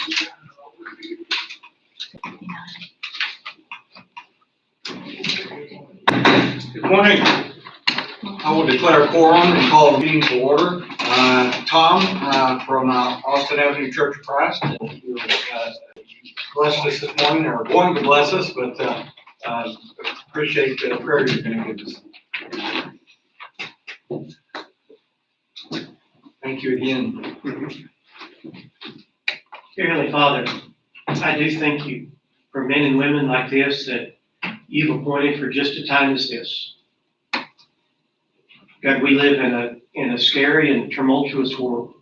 Good morning. I will declare a quorum and call the meeting to order. Tom from Austin Avenue Church of Christ, you blessed us this morning, or going to bless us, but appreciate the prayer you're going to give us. Thank you again. Dear Heavenly Father, I do thank you for men and women like this that you've appointed for just a time as this. God, we live in a scary and tumultuous world.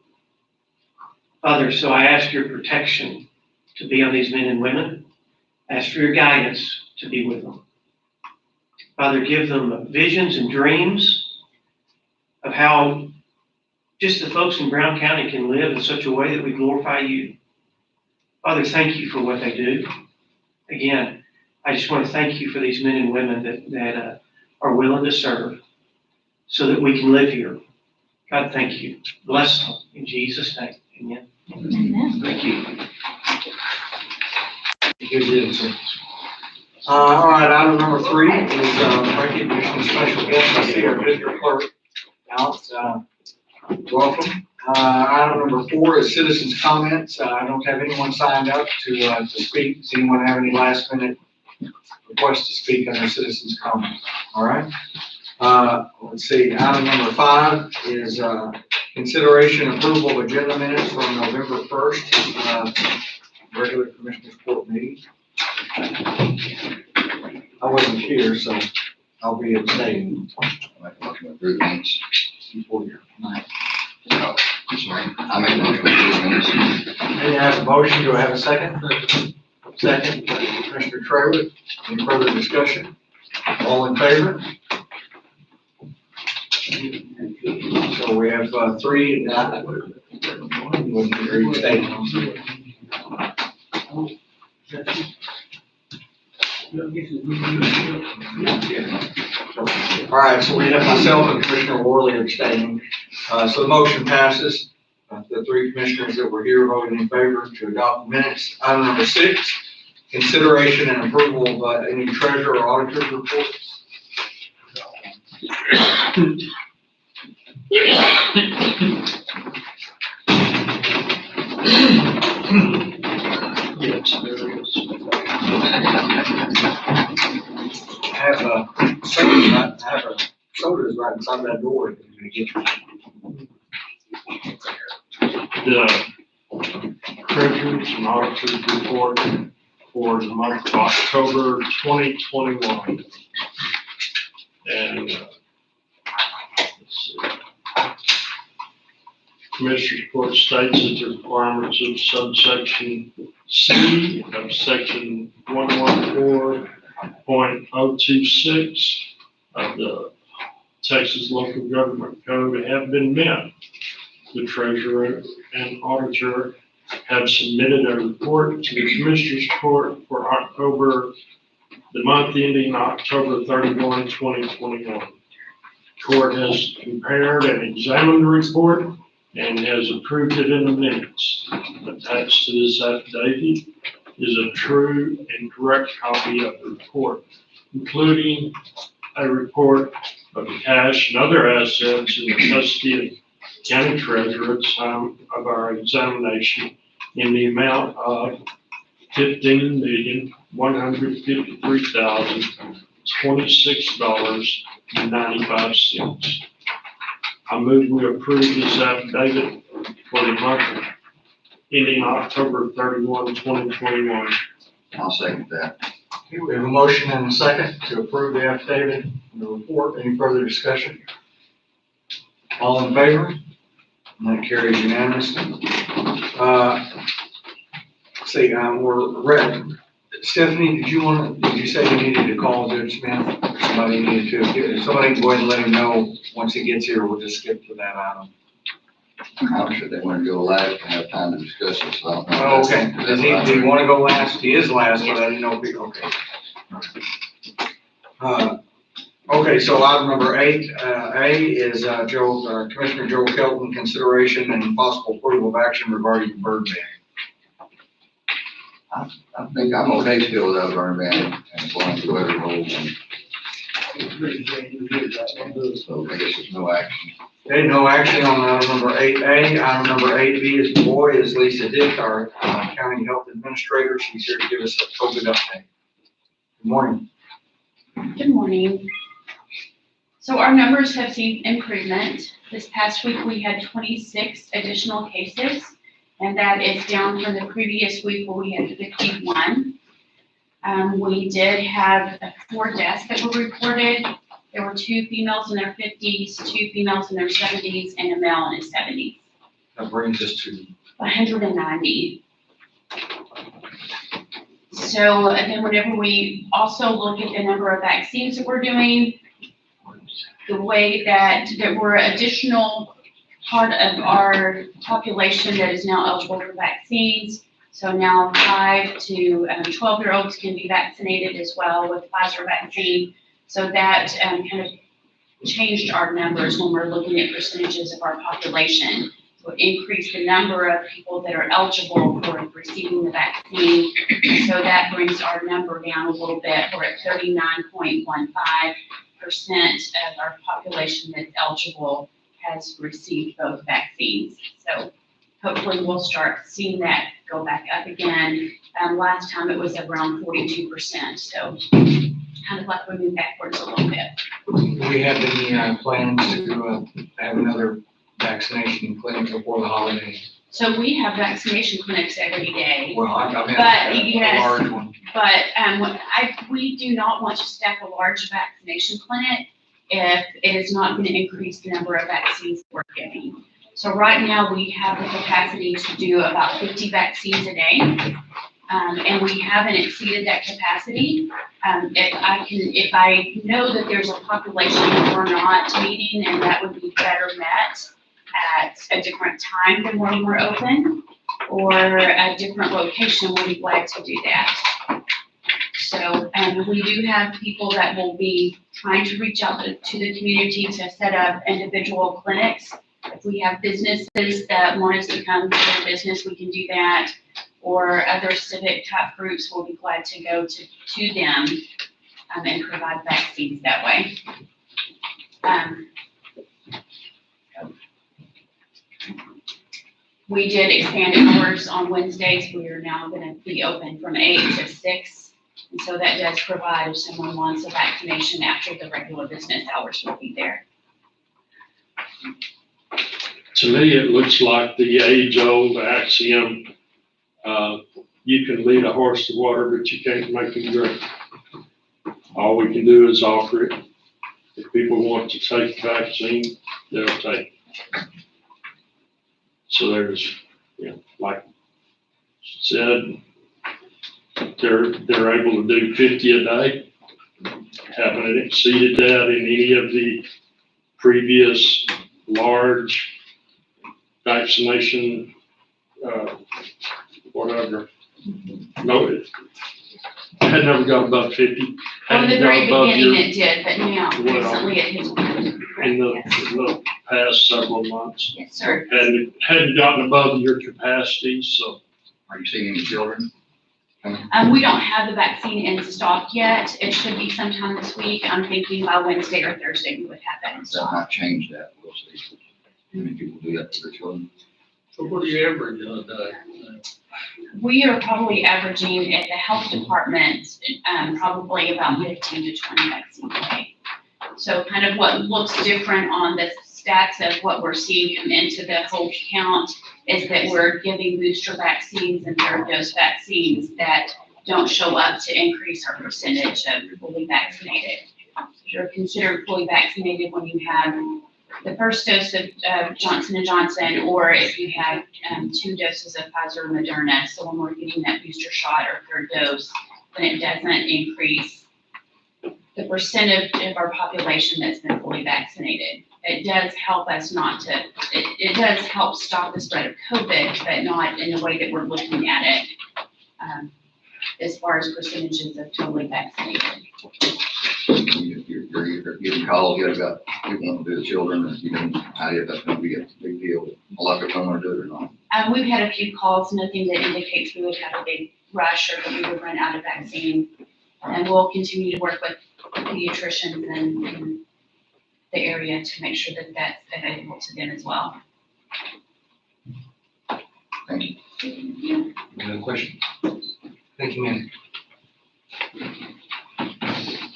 Father, so I ask your protection to be on these men and women. I ask for your guidance to be with them. Father, give them visions and dreams of how just the folks in Brown County can live in such a way that we glorify you. Father, thank you for what they do. Again, I just want to thank you for these men and women that are willing to serve so that we can live here. God, thank you. Bless them in Jesus' name. Amen. Amen. Thank you. Good answer. All right, item number 3 is recognition of special guests. I see our district clerk out. Welcome. Item number 4 is citizens' comments. I don't have anyone signed up to speak. Does anyone have any last-minute requests to speak under citizens' comments? All right. Let's see. Item number 5 is consideration and approval of agenda minutes from November 1st, regular Commissioners Court meeting. I wasn't here, so I'll be abstaining. I make a motion to approve minutes. No, I'm sorry. I make a motion to approve minutes. Any has a motion? Do I have a second? Second. Commissioner Trailer. Any further discussion? All in favor? So we have 3. Are you staying? All right, so we have myself and Commissioner Worley abstaining. So the motion passes. The 3 commissioners that were here voted in favor to adopt the minutes. Item number 6, consideration and approval of any treasurer or auditor's reports. Yes, there is. I have a sodas right inside that door. The treasurer's and auditor's report for the month of October 2021. And let's see. Commissioner's report states that the requirements of subsection C of section 114.026 of the Texas Local Government Code have been met. The treasurer and auditor have submitted a report to the Commissioner's Court for October, the month ending October 31, 2021. Court has compared and examined the report and has approved it in the minutes. Attached to this affidavit is a true and correct copy of the report, including a report of the cash and other assets in the custody of county treasurer at the time of our examination in the amount of $15,153,026.95. I move we approve this affidavit for the month ending October 31, 2021. I'll second that. Okay, we have a motion and a second to approve the affidavit and the report. Any further discussion? All in favor? And that carries unanimously. We're ready. Stephanie, did you say you needed to call Judge Smith? Somebody needed to. Somebody can go ahead and let him know once he gets here. We'll just skip to that item. I'm sure they want to go last and have time to discuss it, so I don't know. Oh, okay. Do you want to go last? He is last, but I didn't know if he, okay. Okay, so item number 8A is Commissioner Joe Kelton, consideration and possible approval of action regarding bird ban. I think I'm okay still without burn ban and going to weather hole and so I guess there's no action. Okay, no action on item number 8A. Item number 8B is boy is Lisa Dick, our county health administrator. She's here to give us a COVID update. Good morning. Good morning. So our numbers have seen improvement. This past week, we had 26 additional cases, and that is down from the previous week where we had 51. We did have 4 deaths that were reported. There were 2 females in their 50s, 2 females in their 70s, and a male in his 70s. That brings us to 190. So then whenever we also look at the number of vaccines that we're doing, the way that there were additional part of our population that is now eligible for vaccines. So now 5 to 12-year-olds can be vaccinated as well with Pfizer vaccine. So that kind of changed our numbers when we're looking at percentages of our population. So it increased the number of people that are eligible for receiving the vaccine. So that brings our number down a little bit. We're at 39.15% of our population that's eligible has received both vaccines. So hopefully we'll start seeing that go back up again. Last time it was around 42%. So kind of like we moved backwards a little bit. we have any plans to have another vaccination clinic before the holidays. So we have vaccination clinics every day. Well, I mean, But, a yes. large one. But we do not want to staff a large vaccination clinic if it is not going to increase the number of vaccines we're giving. So right now we have the capacity to do about 50 vaccines a day. And we haven't exceeded that capacity. If I know that there's a population that we're not meeting and that would be better met at a different time than when we're open or a different location, we'd be glad to do that. So, we do have people that will be trying to reach out to the community to set up individual clinics. If we have businesses that want us to come to their business, we can do that. Or other civic type groups will be glad to go to them and provide vaccines that way. We did expand hours on Wednesdays. We are now going to be open from 8 to 6. And so that does provide if someone wants a vaccination after the regular business hours will be there. To me, it looks like the age-old axiom, you can lead a horse to water, but you can't make him drink. All we can do is offer it. If people want to take the vaccine, they'll take it. So there's, like said, they're able to do 50 a day. Haven't exceeded that in any of the previous large vaccination, whatever. No, it had never got above 50. Well, in the Hadn't very got above beginning your- it did, but now recently it has. in the past several months. Yes, sir. And it hadn't gotten above your capacity, so. Are you seeing any children? We don't have the vaccine in stock yet. It should be sometime this week. I'm thinking by Wednesday or Thursday we would have that in That stock. might change that, we'll see. How many people do that to their children? So what do you average on a day? We are probably averaging at the health department, probably about 15 to 20 vaccines a day. So kind of what looks different on the stats of what we're seeing come into the whole count is that we're giving booster vaccines and third dose vaccines that don't show up to increase our percentage of fully vaccinated. You're considered fully vaccinated when you have the first dose of Johnson & Johnson, or if you have 2 doses of Pfizer or Moderna. So when we're getting that booster shot or third dose, then it doesn't increase the percent of our population that's been fully vaccinated. It does help us it does help stop the spread of COVID, but not in the way that we're looking at it. as far as percentages of totally vaccinated. You're getting calls yet about people wanting to do the children, and you don't know if that's gonna be a big deal. A lot of people don't wanna do it or not. We've had a few calls, nothing that indicates we would have a big rush or that we would run out of vaccine. And we'll continue to work with pediatricians in the area to make sure that that's available to them as well. Thank you. Any other questions? Thank you, ma'am.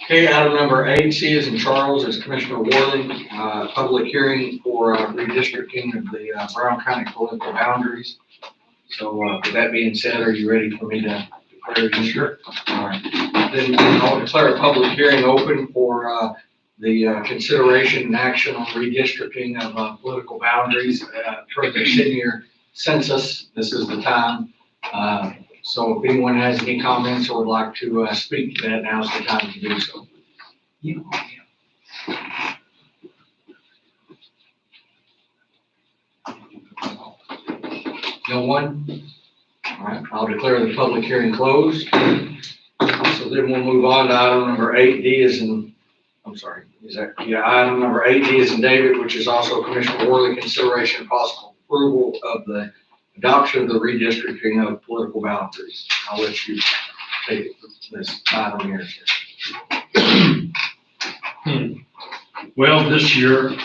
Okay, item number 8, C is in Charles, is Commissioner Worley, public hearing for redistricting of the Brown County political boundaries. So with that being said, are you ready for me to declare this? Sure. All right. Then I'll declare a public hearing open for the consideration and action on redistricting of political boundaries for the senior census. This is the time. So if anyone has any comments or would like to speak to that, now's the time to do so. No one? All right, I'll declare the public hearing closed. So then we'll move on to item number 8D is in, I'm sorry, is that, yeah, item number 8D is in David, which is also Commissioner Worley, consideration and possible approval of the adoption of the redistricting of political boundaries. I'll let you take it from this item here. Well, this year,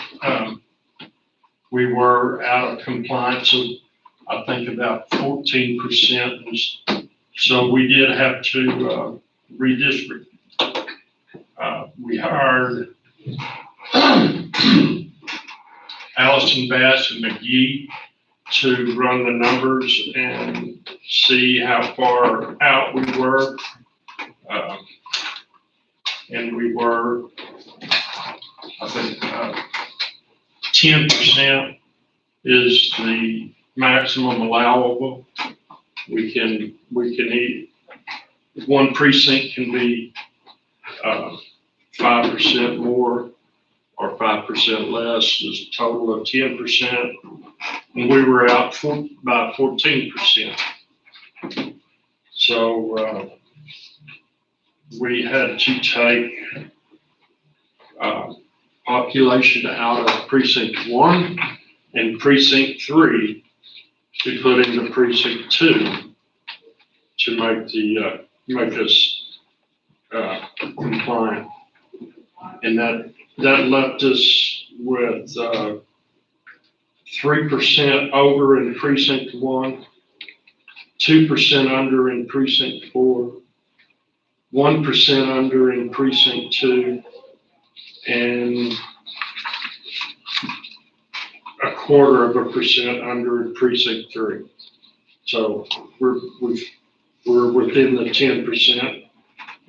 we were out of compliance of, I think, about 14%. So we did have to redistrict. We hired Allison Bass and McGee to run the numbers and see how far out we were. And we were, I think, 10% is the maximum allowable. We can eat, one precinct can be 5% more or 5% less, is a total of 10%. And we were out by 14%. So we had to take population out of precinct 1 and precinct 3 to put into precinct 2 to make us compliant. And that left us with 3% over in precinct 1, 2% under in precinct 4, 1% under in precinct 2, and 0.25% under in precinct 3. So we're within the 10%,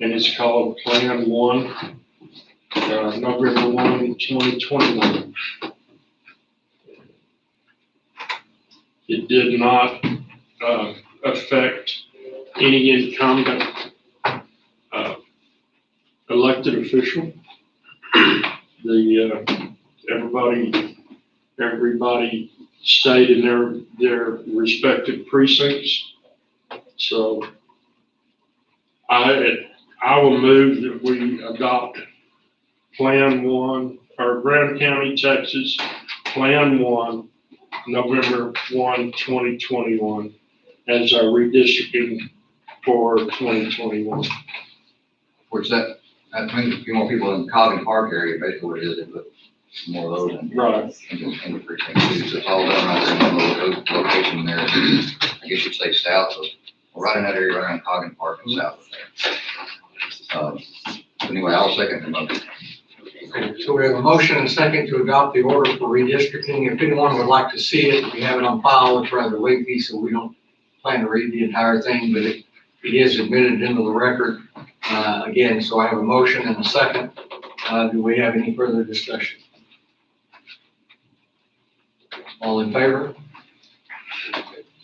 and it's called Plan 1, November 1, 2021. It did not affect any incumbent elected official. Everybody stayed in their respective precincts. So I will move that we adopt Plan 1, or Brown County, Texas, Plan 1, November 1, 2021, as our redistricting for 2021. Which I think a few more people in Cotton Park area, basically what it is, they put more of those in. Right. In the precinct too, so it's all done right there in one location there. I guess you'd say south of, well, right in that area, right around Cotton Park and south of there. Anyway, I'll second the motion. Okay, so we have a motion and a second to adopt the order for redistricting. If anyone would like to see it, we have it on file. It's rather lengthy, so we don't plan to read the entire thing, but it is admitted into the record. Again, so I have a motion and a second. Do we have any further discussion? All in favor?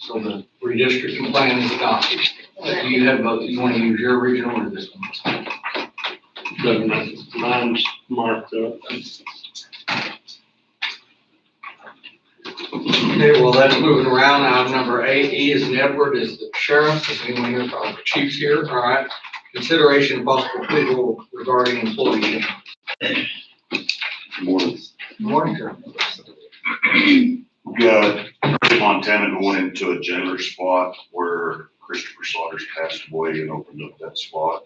So the redistricting plan is adopted. Do you have both? You want to use your original or this one? Doesn't matter. Mine's marked up. Okay, well, that's moving around. Item number 8E is an Edward, is the sheriff. Is anyone here? The chief's here, all right. Consideration of possible approval regarding employee change. Morning. Morning, sir. We got Montana going into a jailer spot where Christopher Slaughters passed away and opened up that spot.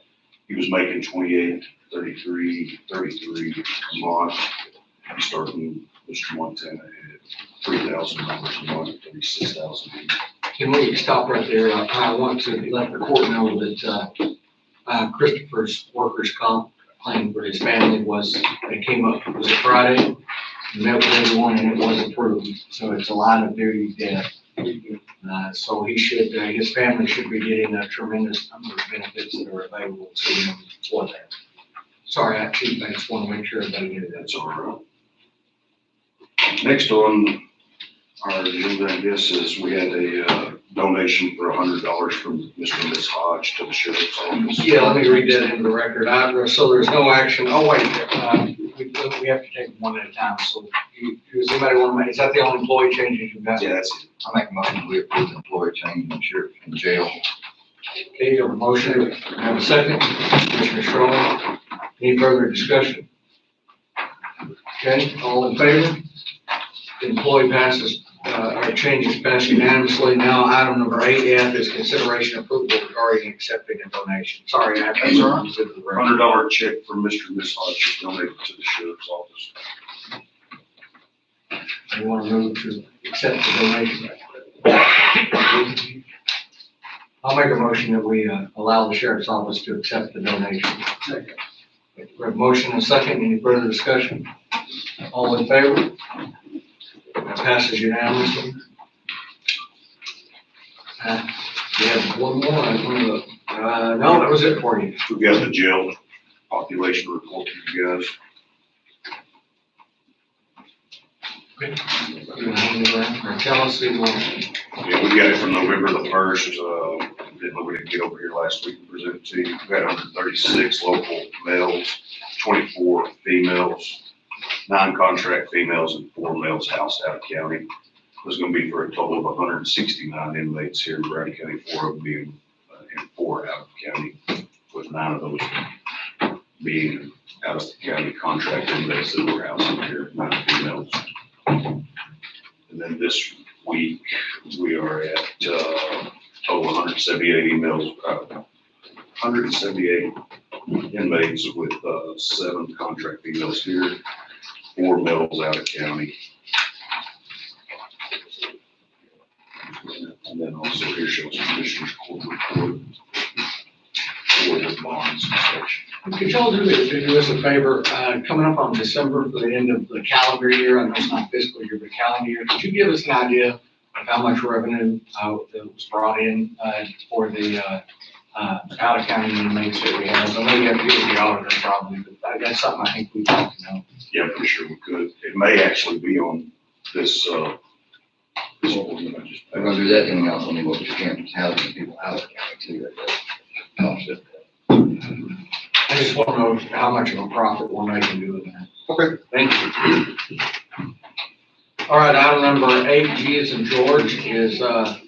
He was making 28, 33 a month. He's starting Mr. Montana at $3,000 a month, 36,000. Can we stop right there? I want to let the court know that Christopher's workers' comp claim for his family it came up, it was a Friday, met with everyone and it was approved. So it's a line of duty death. So he should, his family should be getting a tremendous number of benefits that are available to him for that. Sorry, Chief, I just want to make sure that I get it. That's all right. Next on our agenda, I guess, is we had a donation for $100 from Mr. and Ms. Hodge to the sheriff's office. Yeah, let me read that into the record. So there's no action. Oh, wait, we have to take one at a time. So does anybody want to make, is that the only employee changes you've got? Yeah, that's it. I make a motion, we approve the employee change in sheriff in jail. Okay, you have a motion. I have a second. Commissioner Strong. Any further discussion? Okay, all in favor? The employee passes, our changes passed unanimously. Now, item number 8F is consideration approval regarding accepting a donation. Sorry, I That's all right. right. $100 check from Mr. and Ms. Hodge donated to the sheriff's office. You want to move to accept the donation? I'll make a motion that we allow the sheriff's office to accept the donation. Second. We have a motion and a second. Any further discussion? All in favor? That passes unanimously. We have one more. No, that was it for you. We've got the jail population report for you guys. You want to hand it around or tell us who you want? Yeah, we got it from November the 1st. We didn't get over here last week and present it to you. We got 136 local males, 24 females, 9 contract females, and 4 males housed out of county. There's going to be for a total of 169 inmates here in Brown County, 4 of them being and 4 out of county, with 9 of those being out of county contract inmates that were housed in here, 9 females. And then this week, we are at total 178 emails, 178 inmates with 7 contract females here, 4 males out of county. And then also here shows the commissioner's court report for the bonds and such. Could y'all do us a favor, coming up on December for the end of the calendar year, I know it's not fiscal year, but calendar year, could you give us an idea of how much revenue that was brought in for the out of county inmates that we have? I know you have to get with the auditor probably, but that's something I think we'd like to know. Yeah, for sure we could. It may actually be on this, this ordinance I just We're gonna do that, then we also need what we can, housing people out of the county too. That's I just want to know how much of a profit we're making doing that. Okay. Thank you. All right, item number 8G is in George is an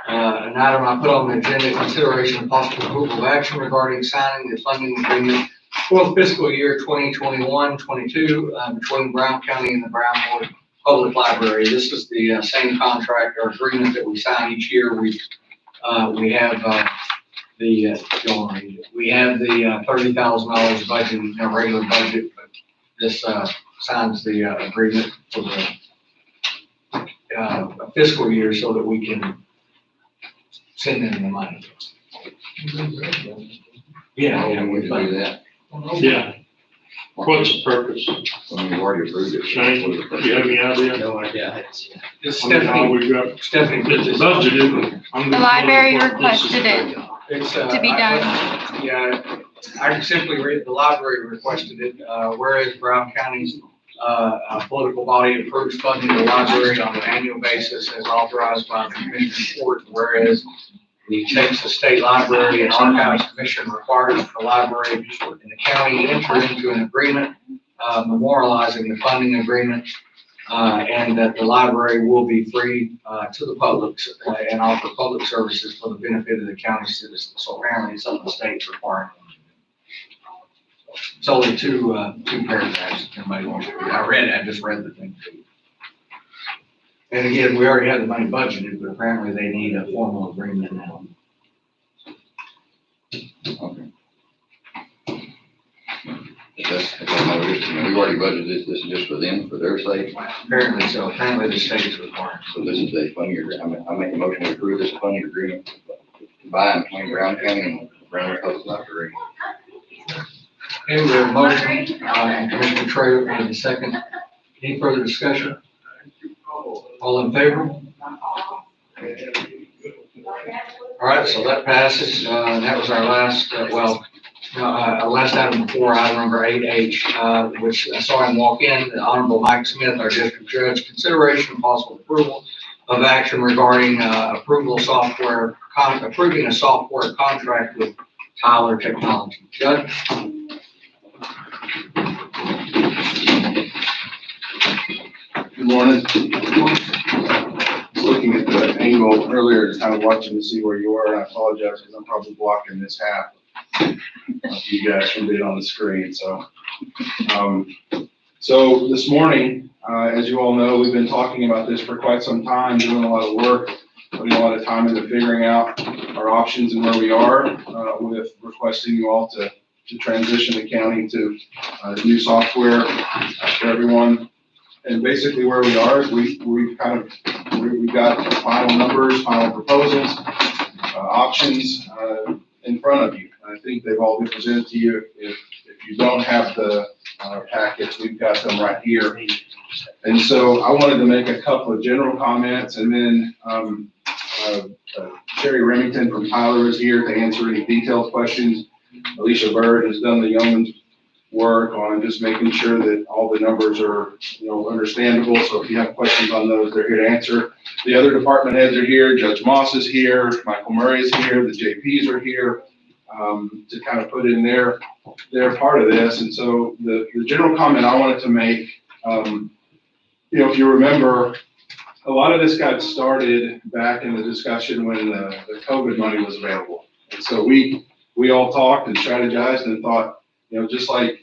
item I put on the agenda, consideration of possible approval of action regarding signing the funding agreement for the fiscal year 2021-22 between Brown County and the Brown Board Public Library. This is the same contract or agreement that we sign each year. We have we have the $30,000 budget in our regular budget, but this signs the agreement for the fiscal year so that we can send in the money. Yeah, we can do that. Yeah. What's the purpose? When we've already approved it. Shane, do you have any idea? No idea. Just How many Stephanie, we've got? Stephanie put It's this. budgeted. I'm The gonna library look what this is requested it for. It's, to be done. Yeah, I can simply read, the library requested it, whereas Brown County's political body approves funding the library on an annual basis as authorized by the Commissioner's Court, whereas the Texas State Library and Archives Commission requires the library and the county enter into an agreement memorializing the funding agreement and that the library will be free, to the public, and offer public services for the benefit of the county citizens. So apparently it's something the state's requiring. It's only two paragraphs, if anybody wants to read. I just read the thing. And again, we already had the money budgeted, but apparently they need a formal agreement now. Okay. That's all it is. We've already budgeted this is just for them, for their sake. Apparently so. Apparently the state's requiring. So this is a funding agreement. I make a motion to approve this funding agreement by and between Brown County and Brown Public Library. Okay, we have a motion, and Commissioner Trader made the second. Any further discussion? All in favor? All right, so that passes. That was our last, our last item before item number 8H, which I saw him walk in, the Honorable Mike Smith, our district judge, consideration and possible approval of action regarding approving a software contract with Tyler Technology. Judge? Good morning. Looking at the angle earlier, just kind of watching to see where you are, and I apologize because I'm probably blocking this half of you guys from being on the screen. So this morning, as you all know, we've been talking about this for quite some time, doing a lot of work, putting a lot of time into figuring out our options and where we are with requesting you all to transition the county to new software for everyone. And basically where we are is we've got final numbers, final proposals, options in front of you. I think they've all been presented to you. If you don't have the packets, we've got them right here. And so I wanted to make a couple of general comments, and then Sherry Remington from Tyler is here to answer any detailed questions. Alicia Bird has done the yeoman's work on just making sure that all the numbers are, understandable. So if you have questions on those, they're here to answer. The other department heads are here. Judge Moss is here. Michael Murray is here. The JPs are here to kind of put in their part of this. And so the general comment I wanted to make, if you remember, a lot of this got started back in the discussion when the COVID money was available. And so we all talked and strategized and thought, just like,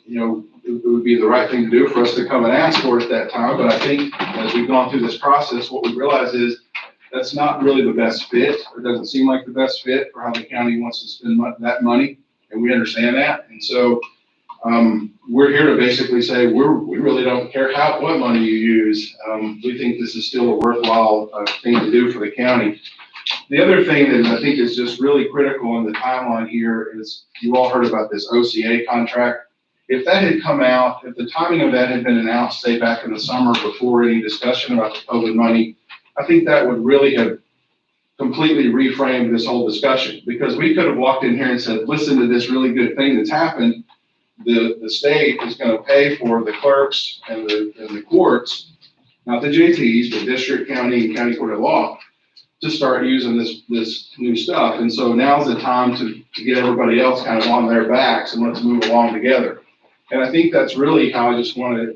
it would be the right thing to do for us to come and ask for it at that time. But I think as we've gone through this process, what we realize is that's not really the best fit, or doesn't seem like the best fit for how the county wants to spend that money. And we understand that. And so we're here to basically say, we really don't care what money you use. We think this is still a worthwhile thing to do for the county. The other thing that I think is just really critical in the timeline here is you all heard about this OCA contract. If that had come out, if the timing of that had been announced, say back in the summer before any discussion about the COVID money, I think that would really have completely reframed this whole discussion, because we could have walked in here and said, listen to this really good thing that's happened. The state is going to pay for the clerks and the courts, not the JTs, but district, county, and county court of law, to start using this new stuff. And so now's the time to get everybody else kind of on their backs and let's move along together. And I think that's really how I just want to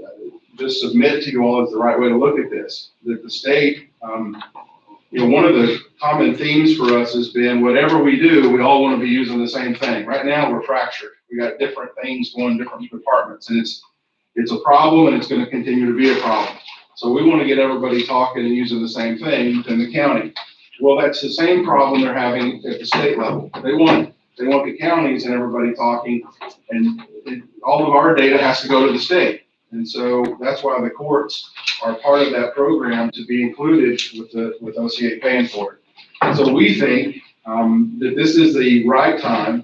just submit to you all as the right way to look at this. That the state, one of the common themes for us has been whatever we do, we all want to be using the same thing. Right now we're fractured. We got different things going in different departments, and it's a problem, and it's going to continue to be a problem. So we want to get everybody talking and using the same thing within the county. Well, that's the same problem they're having at the state level. They want the counties and everybody talking, and all of our data has to go to the state. And so that's why the courts are part of that program to be included with OCA paying for it. And so we think that this is the right time.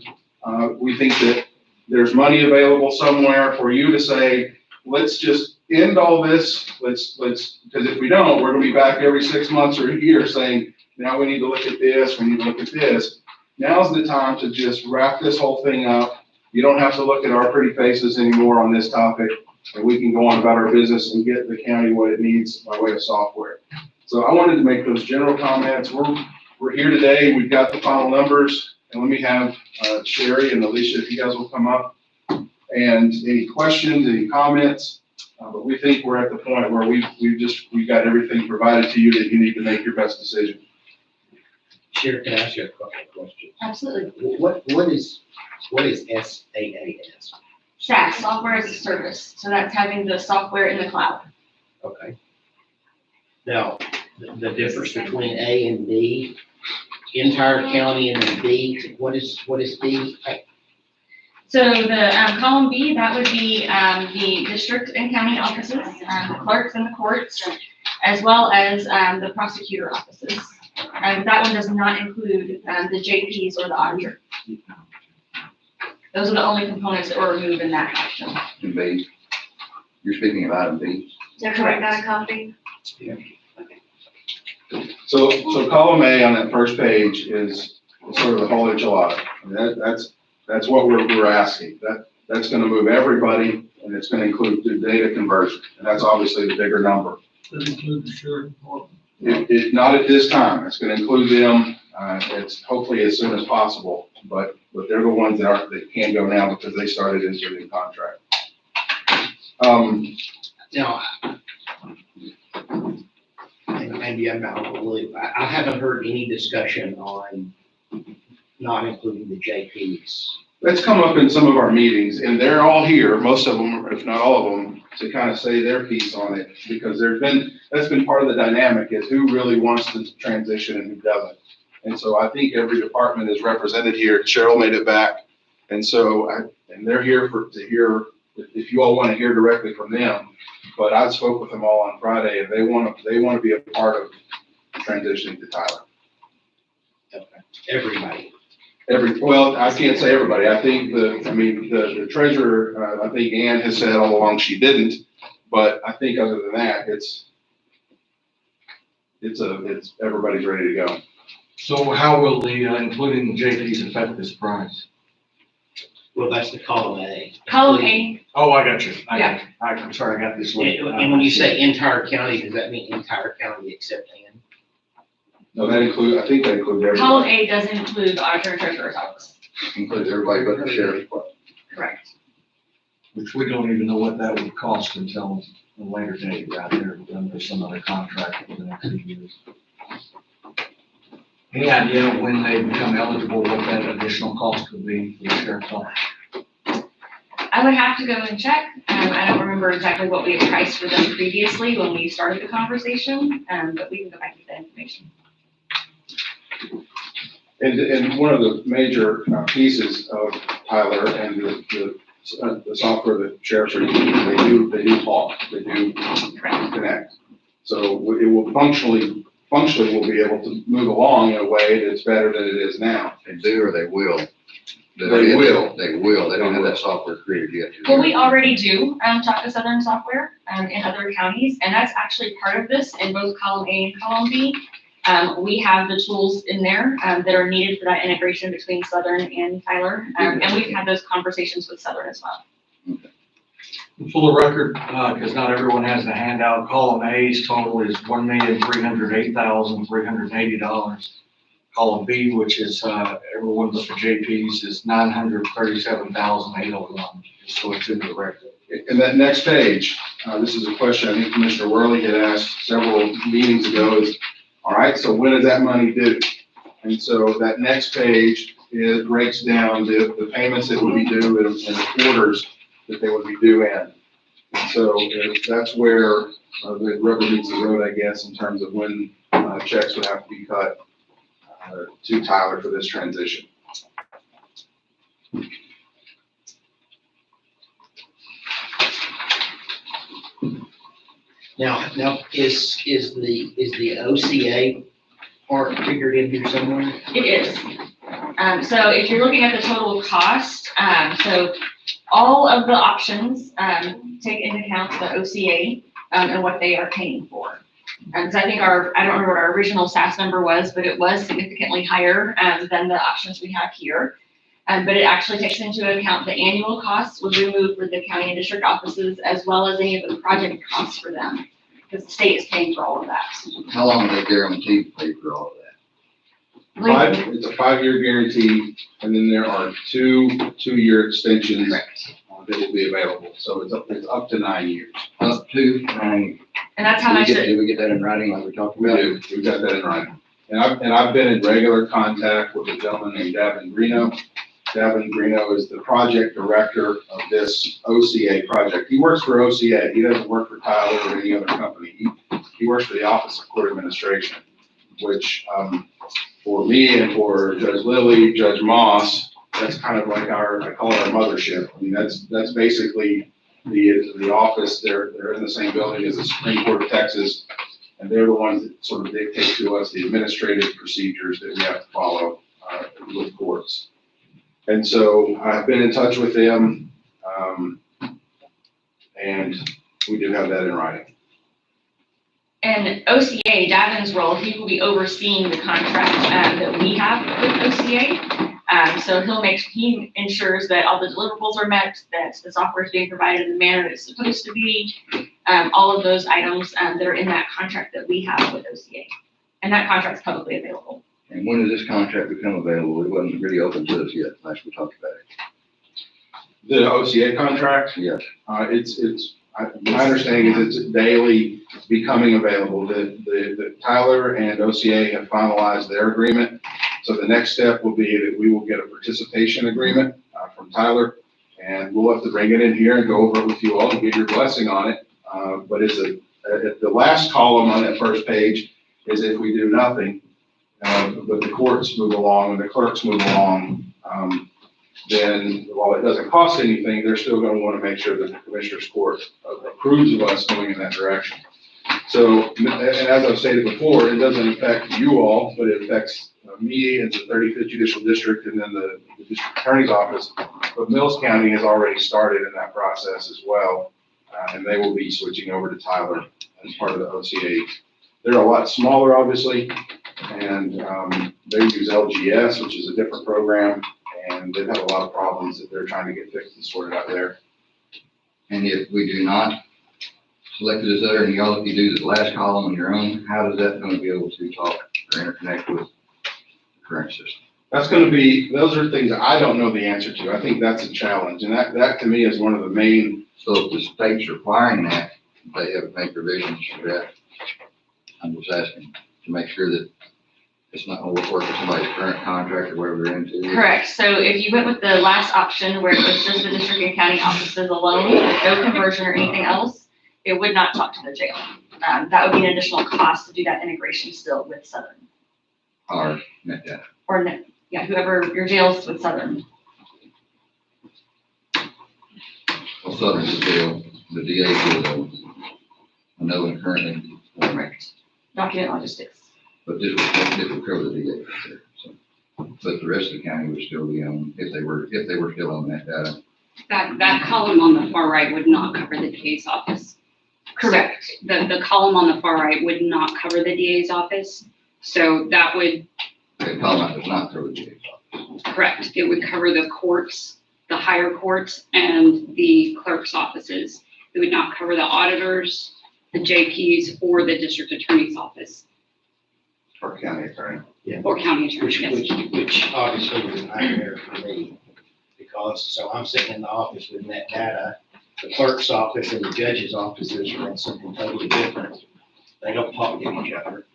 We think that there's money available somewhere for you to say, let's just end all this. Let's because if we don't, we're going to be back every 6 months or a year saying, now we need to look at this, we need to look at this. Now's the time to just wrap this whole thing up. You don't have to look at our pretty faces anymore on this topic, and we can go on about our business and get the county what it needs by way of software. So I wanted to make those general comments. We're here today. We've got the final numbers, and let me have Sherry and Alicia, if you guys will come up, and any questions, any comments. But we think we're at the point where we've got everything provided to you that you need to make your best decision. Chair, can I ask you a couple of questions? Absolutely. What is SaaS? SaaS, software as a service. So that's having the software in the cloud. Okay. Now, the difference between A and B, entire county and then B, what is B? So the column B, that would be the district and county offices, the clerks and the courts, as well as the prosecutor offices. And that one does not include the JPs or the auditor. Those are the only components that were removed in that action. And B, you're speaking of item B. Is that correct, Dr. Coffey? So column A on that first page is sort of the whole enchilada. I mean, that's what we're asking. That's gonna move everybody, and it's gonna include the data conversion, and that's obviously the bigger number. That includes the sheriff department. Not at this time. It's gonna include them, it's hopefully as soon as possible, but they're the ones that can't go now because they started into the contract. Now, and maybe I'm not believe, I haven't heard any discussion on not including the JPs. That's come up in some of our meetings, and they're all here, most of them, if not all of them, to kind of say their piece on it, because that's been part of the dynamic, is who really wants to transition and who doesn't. And so I think every department is represented here. Cheryl made it back, and so, and they're here to hear, if you all want to hear directly from them, but I spoke with them all on Friday, and they want to be a part of transitioning to Tyler. Okay. Everybody. Well, I can't say everybody. I think the treasurer, I think Ann has said all along she didn't, but I think other than that, it's everybody's ready to go. So how will the, including the JPs affect this price? Well, that's the column A. Column A, Oh, I got you. I'm sorry, I got this late. And when you say entire county, does that mean entire county except Ann? No, I think that includes everybody. column A does include the auditor and treasurer's office. Includes everybody but the sheriff department. Correct. Which we don't even know what that would cost until a later date out there, under some other contract for the next few years. Any idea when they become eligible, what that additional cost would be for the sheriff's office? I would have to go and check. I don't remember exactly what we had priced for them previously when we started the conversation, but we can go back to that information. And one of the major pieces of Tyler and the software that sheriffs are using, they do talk, they do connect. So it will functionally we'll be able to move along in a way that's better than it is now. They do or they will? They will. They will. They don't have that software created yet. Well, we already do talk to Southern Software in other counties, and that's actually part of this in both column A and column B. We have the tools in there that are needed for that integration between Southern and Tyler, and we've had those conversations with Southern as well. For the record, because not everyone has the handout, column A's total is $1,308,380. Column B, which is everyone but the JPs, is $937,801. So it's in the record. And that next page, this is a question I think Commissioner Worley had asked several meetings ago is, all right, so when does that money due? And so that next page, it breaks down the payments that would be due and the quarters that they would be due in. And so that's where the rubber meets the road, I guess, in terms of when checks would have to be cut to Tyler for this transition. Now, is the OCA part figured in here somewhere? It is. So if you're looking at the total cost, so all of the options take into account the OCA and what they are paying for. Because I think I don't remember what our original SAS number was, but it was significantly higher than the options we have here. But it actually takes into account the annual costs would be removed for the county and district offices, as well as any of the project costs for them, because the state is paying for all of that. How long are they guaranteed to pay for all of that? It's a 5-year guarantee, and then there are two 2-year extensions Correct. that will be available. So it's up to 9 years. Up to 9. And that's how much it, Did we get that in writing like we talked We about? do, we've got that in writing. And I've been in regular contact with a gentleman named Davin Greeno. Davin Greeno is the project director of this OCA project. He works for OCA. He doesn't work for Tyler or any other company. He works for the Office of Court Administration, which, for me and for Judge Lilly, Judge Moss, that's kind of like I call it our mothership. I mean, that's basically the office. They're in the same building as the Supreme Court of Texas, and they're the ones that sort of dictate to us the administrative procedures that we have to follow with courts. And so I've been in touch with them, and we do have that in writing. and OCA, Davin's role, he will be overseeing the contract that we have with OCA. So he ensures that all the deliverables are met, that the software is being provided in the manner it's supposed to be, all of those items that are in that contract that we have with OCA. And that contract's publicly available. And when does this contract become available? It wasn't really open to us yet, last we talked about it. The OCA contract, Yes. my understanding is it's daily becoming available. The Tyler and OCA have finalized their agreement. So the next step will be that we will get a participation agreement from Tyler, and we'll have to bring it in here and go over it with you all and get your blessing on it. But the last column on that first page is if we do nothing, but the courts move along and the clerks move along, then while it doesn't cost anything, they're still going to want to make sure that the Commissioner's Court approves of us going in that direction. So, and as I've stated before, it doesn't affect you all, but it affects me and the 35th Judicial District and then the District Attorney's Office. But Mills County has already started in that process as well, and they will be switching over to Tyler as part of the OCA. They're a lot smaller, obviously, and they use LGS, which is a different program, and they've had a lot of problems that they're trying to get fixed and sorted out there. And if we do not select this other, and y'all, if you do the last column on your own, how is that going to be able to talk or interconnect with the current system? That's going to be, those are things that I don't know the answer to. I think that's a challenge, and that to me is one of the main. So if the state's requiring that, they have made provisions for that. I'm just asking to make sure that it's not going to work with somebody's current contract or whatever they're into. Correct. So if you went with the last option where it was just the district and county offices alone, with no conversion or anything else, it would not talk to the jail. That would be an additional cost to do that integration still with Southern. Or net data. Or, yeah, whoever your jails with Southern. Well, Southern's the jail, the DA is, I know and currently, Document logistics. but this would cover the DA. So, but the rest of the county would still be on, if they were still on that data. That column on the far right would not cover the DA's office. Correct. The column on the far right would not cover the DA's office. So that would, The column does not cover the DA's office. correct, it would cover the courts, the higher courts, and the clerk's offices. It would not cover the auditors, the JPs, or the district attorney's office, Or county attorney. or county attorney. Yes. Which obviously was a nightmare for me, because, so I'm sitting in the office with net data, the clerk's office and the judge's offices are in something totally different. They don't talk to each other.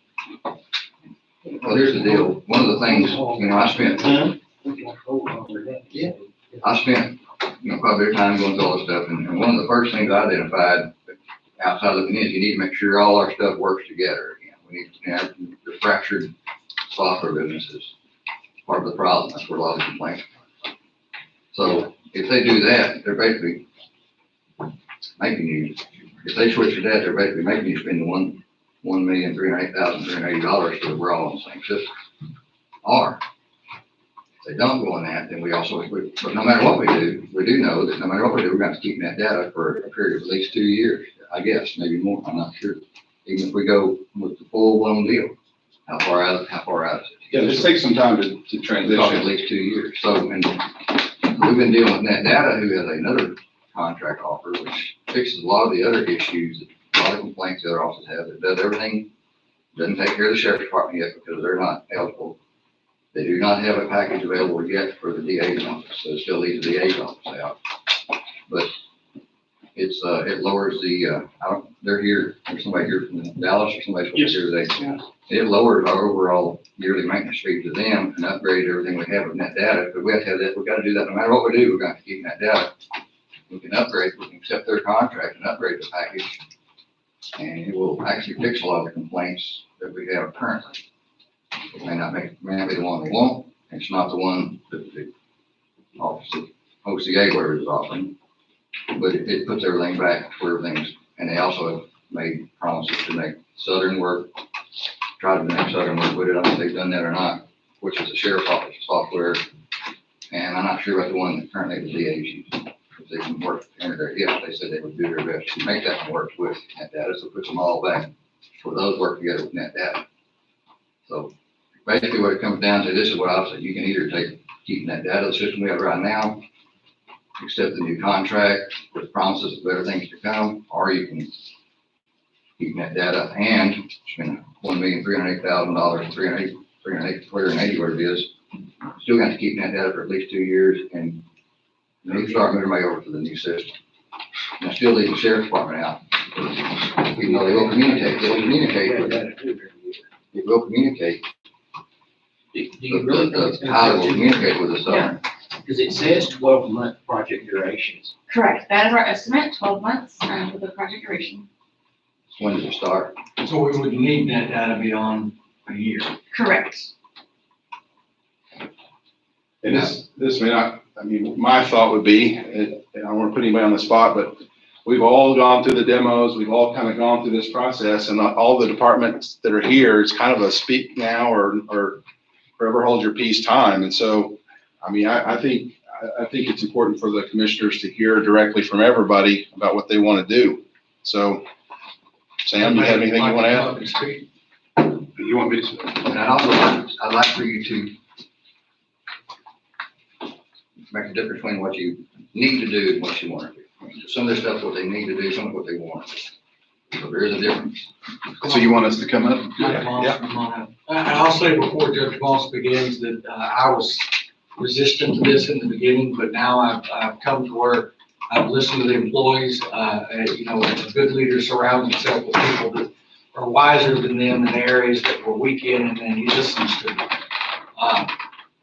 Well, here's the deal. One of the things, I spent, quite a bit of time going through all this stuff, and one of the first things I identified outside looking in is you need to make sure all our stuff works together. We need to have the fractured software businesses. Part of the problem, that's where a lot of the complaints come from. So if they do that, they're basically making you, if they switch to that, they're basically making you spend $1,308,380 so that we're all on the same system. Or if they don't go on that, then but no matter what we do know that no matter what we do, we're going to keep that data for a period of at least 2 years, I guess, maybe more, I'm not sure. Even if we go with the full-blown deal, how far out is it? Yeah, this takes some time to We're talking transition. at least 2 years. So, and we've been dealing with Net Data, who has another contract offer, which fixes a lot of the other issues, a lot of complaints the other offices have. It does everything, doesn't take care of the sheriff's department yet because they're not eligible. They do not have a package available yet for the DA's office, so it still leaves the DA's office out. but it's, it lowers the, they're here, there's somebody here from Dallas or somebody from Yes. here today. Yeah. It lowers our overall yearly maintenance fee to them and upgrade everything we have with net data, but we have to have that, we've got to do that no matter what we do, we're going to keep net data. We can upgrade, we can accept their contract and upgrade the package. And it will actually fix a lot of the complaints that we have currently. It may not be the one they want, it's not the one that the office of OCA, whatever is offering, but it puts everything back to where everything's, and they also have made promises to make Southern work, try to make Southern work with it. I don't know if they've done that or not, which is the sheriff's office software. And I'm not sure about the one that currently the DA's using, if they can work to integrate. Yeah, they said they would do their best to make that work with net data, so it puts them all back for those work together with net data. So basically what it comes down to, this is what I've said, you can either keep net data, the system we have right now, accept the new contract with promises of better things to come, or you can keep net data and spend $1,308,000, 380, whatever it is. Still got to keep net data for at least 2 years, and you need to start moving everybody over to the new system. And I still leave the sheriff's department out, even though they will communicate, it will communicate, Do you really think it's how they will gonna communicate with us. Because it says 12-month project durations. Correct, that is our estimate, 12 months, with the project duration. When does it start? So we would need that data beyond a year. Correct. And this may not, I mean, my thought would be, and I don't want to put anybody on the spot, but we've all gone through the demos, we've all kind of gone through this process, and all the departments that are here, it's kind of a speak now or forever hold your peace time. And so, I mean, I think it's important for the commissioners to hear directly from everybody about what they want to do. So, Sam, do you have anything you want to add? You want me to? And I'd like for you to make a difference between what you need to do and what you want to do. Some of this stuff is what they need to do, some of what they want to do. So there is a difference. So you want us to come up? Yeah. I'll say before Judge Moss begins that I was resistant to this in the beginning, but now I've come to where I've listened to the employees. You know, a good leader surrounds himself with people that are wiser than them in areas that we're weak in, and then he listens to them.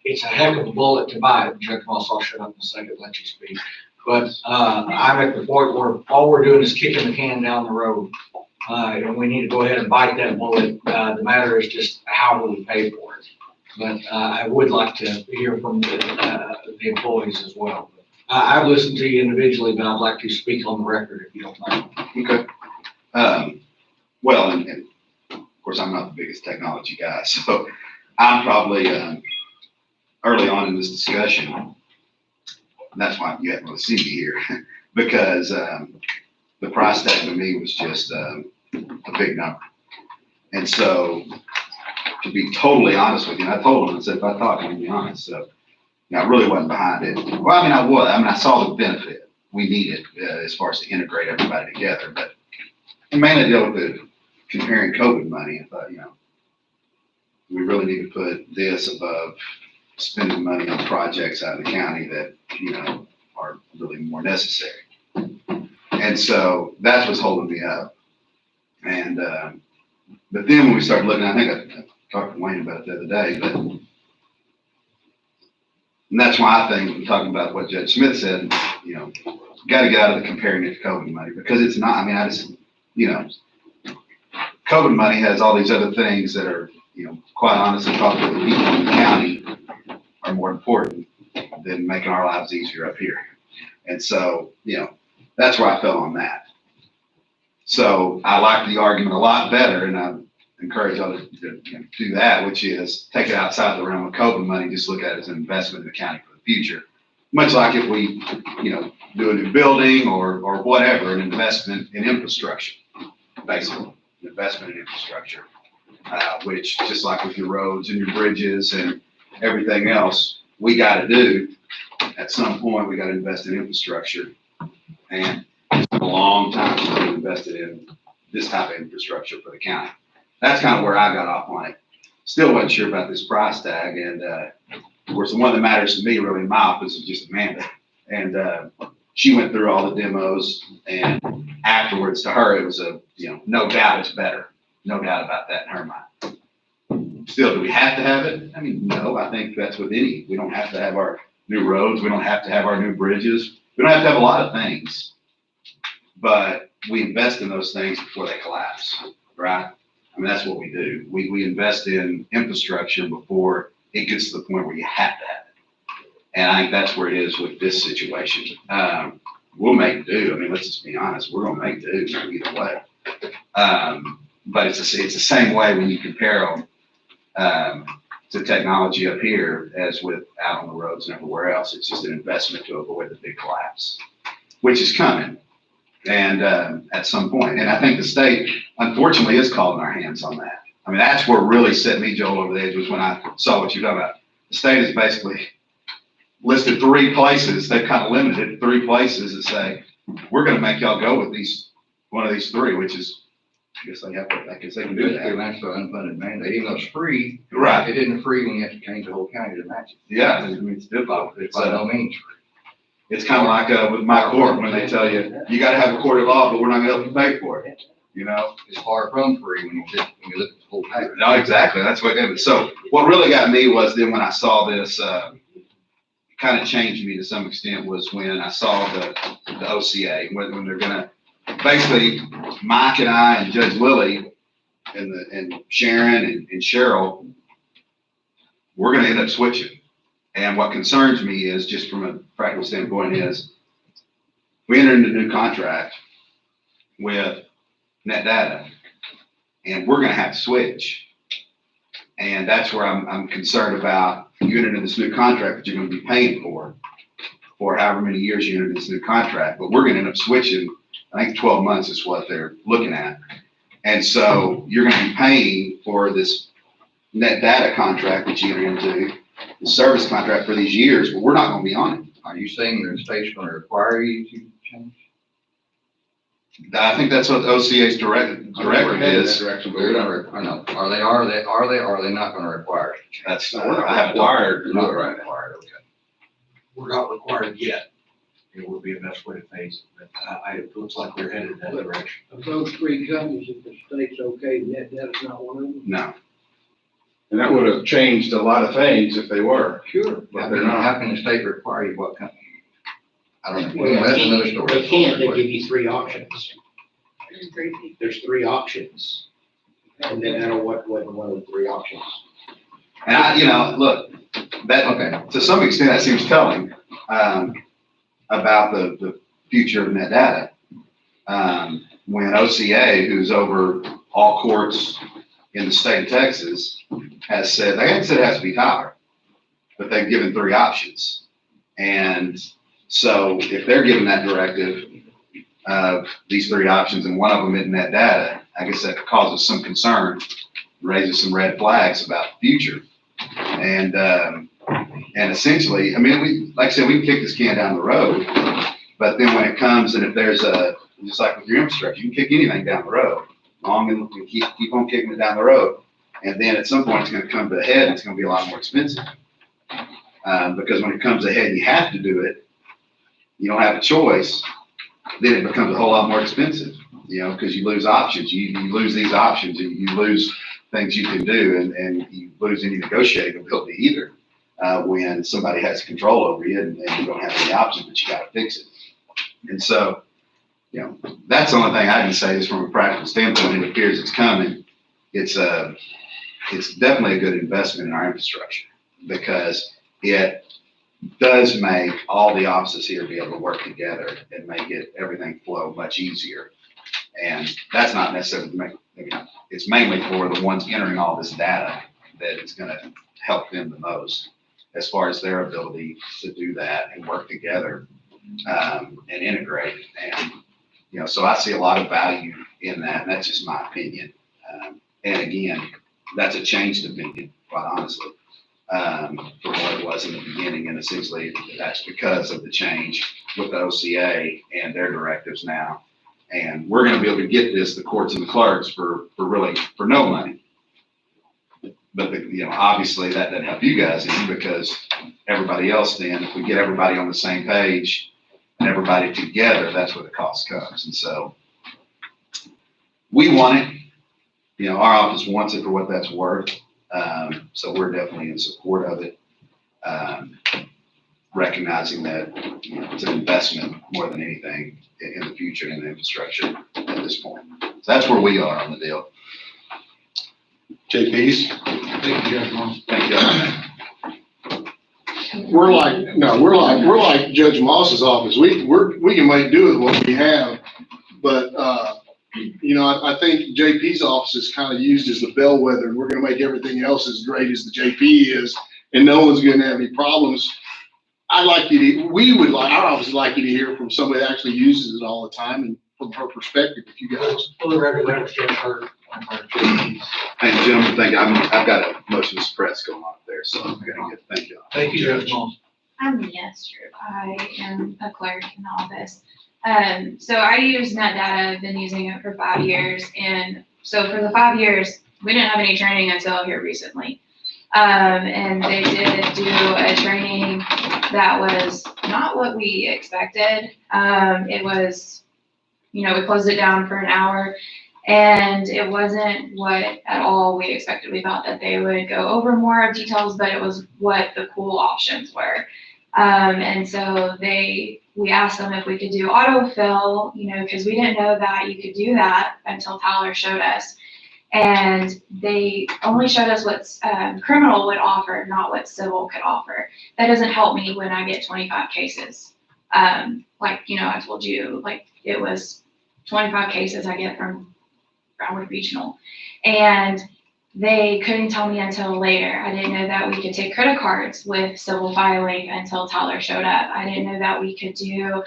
It's a heck of a bullet to buy. Judge Moss, I'll shut up in a second, let you speak. But I'm at the point where all we're doing is kicking the can down the road. And we need to go ahead and bite that bullet. The matter is just how will we pay for it? But I would like to hear from the employees as well. I've listened to you individually, but I'd like to speak on the record if you don't mind. Okay. Well, and of course, I'm not the biggest technology guy, so I'm probably early on in this discussion. And that's why you haven't really seen me here, because the price tag to me was just a big number. And so, to be totally honest with you, and I told him, I said, if I thought, can be honest, so I really wasn't behind it. Well, I mean, I saw the benefit we needed as far as to integrate everybody together, but I mainly dealt with the comparing COVID money. I thought, we really need to put this above spending money on projects out of the county that, are really more necessary. And so that's what's holding me up. And, but then when we started looking, I think I talked to Wayne about it the other day, but, and that's why I think, talking about what Judge Smith said, got to get out of the comparing it to COVID money, because it's not, COVID money has all these other things that are, quite honestly, probably for the people in the county are more important than making our lives easier up here. And so, that's where I fell on that. So I like the argument a lot better, and I encourage others to do that, which is take it outside the realm of COVID money, just look at it as an investment in the county for the future. Much like if we, do a new building or whatever, an investment in infrastructure, basically, an investment in infrastructure, which just like with your roads and your bridges and everything else, we got to do. At some point, we got to invest in infrastructure, and it's been a long time since we invested in this type of infrastructure for the county. That's kind of where I got off on it. Still wasn't sure about this price tag, and of course, the one that matters to me really in my office is just Amanda. And she went through all the demos, and afterwards to her, it was no doubt it's better. No doubt about that in her mind. Still, do we have to have it? I mean, no, I think that's with any. We don't have to have our new roads. We don't have to have our new bridges. We don't have to have a lot of things. But we invest in those things before they collapse, right? I mean, that's what we do. We invest in infrastructure before it gets to the point where you have to have it. And I think that's where it is with this situation. We'll make do. I mean, let's just be honest. We're going to make do either way. But it's the same way when you compare them to technology up here as with out on the roads and everywhere else. It's just an investment to avoid the big collapse, which is coming. And at some point, and I think the state, unfortunately, is calling our hands on that. I mean, that's what really set me, Joel, over the edge was when I saw what you're talking about. The state has basically listed 3 places. They've kind of limited it to 3 places and say, we're going to make y'all go with one of these 3, which is, I guess they can do that. That's the unfunded mandate, even though it's free. Right. It isn't free when you have to change the whole county to match it. Yeah, I mean, it's difficult. It's by no means free. It's kind of like with my court when they tell you, you got to have a court of law, but we're not going to help you pay for it. It's far from free when you look at the whole package. No, exactly. That's what it is. So what really got me was then when I saw this, kind of changed me to some extent was when I saw the OCA, when they're going to, basically Mike and I and Judge Lilly and Sharon and Cheryl, we're going to end up switching. And what concerns me is, just from a practical standpoint, is we entered into a new contract with Net Data, and we're going to have to switch. And that's where I'm concerned about. You enter into this new contract that you're going to be paying for however many years you enter into this new contract, but we're going to end up switching. I think 12 months is what they're looking at. And so you're going to be paying for this Net Data contract that you enter into, the service contract for these years, but we're not going to be on it. Are you saying the state's going to require you to change? I think that's what OCA's directive is. They're not, or no, are they not going to require it? That's, We're I have required. Not required, okay. We're not required yet. It would be the best way to face it, but it looks like we're headed in that direction. Of those 3 companies, if the state's okay, Net Data's not one of them? No. And that would have changed a lot of things if they were. Sure. But they're not. How can the state require you what company? I don't know. Well, That's another story. They can't, they give you 3 options. There's 3 options. And then I don't know what one of the 3 options. And look, that, to some extent, that seems telling, about the future of Net Data. When OCA, who's over all courts in the state of Texas, has said, they haven't said it has to be Tyler, but they've given 3 options. And so if they're given that directive of these 3 options and one of them isn't Net Data, I guess that causes some concern, raises some red flags about the future. And essentially, I mean, like I said, we can kick this can down the road, but then when it comes and if there's just like with your infrastructure, you can kick anything down the road, long and keep on kicking it down the road. And then at some point it's going to come to a head and it's going to be a lot more expensive. Because when it comes ahead, you have to do it. You don't have a choice. Then it becomes a whole lot more expensive, because you lose options. You lose these options and you lose things you can do and you lose any negotiating ability either. When somebody has control over you and you don't have any options, but you got to fix it. And so, that's the only thing I can say is from a practical standpoint, it appears it's coming. It's definitely a good investment in our infrastructure because it does make all the offices here be able to work together and make everything flow much easier. And that's not necessarily it's mainly for the ones entering all this data that it's going to help them the most as far as their ability to do that and work together and integrate. And, so I see a lot of value in that. And that's just my opinion. And again, that's a changed opinion, quite honestly, from what it was in the beginning. And essentially that's because of the change with the OCA and their directives now. And we're going to be able to get the courts and the clerks for no money. But obviously that doesn't help you guys any because everybody else then, if we get everybody on the same page and everybody together, that's where the cost comes. And so we want it. You know, our office wants it for what that's worth. So we're definitely in support of it. Recognizing that, you know, it's an investment more than anything in the future in the infrastructure at this point. So that's where we are on the deal. JP's? Thank you, Judge Moss. Thank you. We're like Judge Moss's office. We can make do with what we have. But, you know, I think JP's office is kind of used as the bellwether, and we're gonna make everything else as great as the JP is, and no one's gonna have any problems. Our office would like you to hear from somebody that actually uses it all the time, and from her perspective, if you guys. For the record, that was Judge Hurt. And gentlemen, thank you. I've got a motion to suppress going on up there, so I'm gonna get, thank you. Thank you, Judge Moss. I'm Esther. I am a clerk in the office. So I use NetData. I've been using it for 5 years. And so for the 5 years, we didn't have any training until here recently. And they did do a training that was not what we expected. It was, you know, we closed it down for an hour, and it wasn't what at all we expected. We thought that they would go over more details, but it was what the cool options were. And so we asked them if we could do autofill, you know, because we didn't know that you could do that until Tyler showed us. And they only showed us what criminal would offer, not what civil could offer. That doesn't help me when I get 25 cases. Like, you know, I told you, like, it was 25 cases I get from Broward Regional. And they couldn't tell me until later. I didn't know that we could take credit cards with civil filing until Tyler showed up. I didn't know that we could do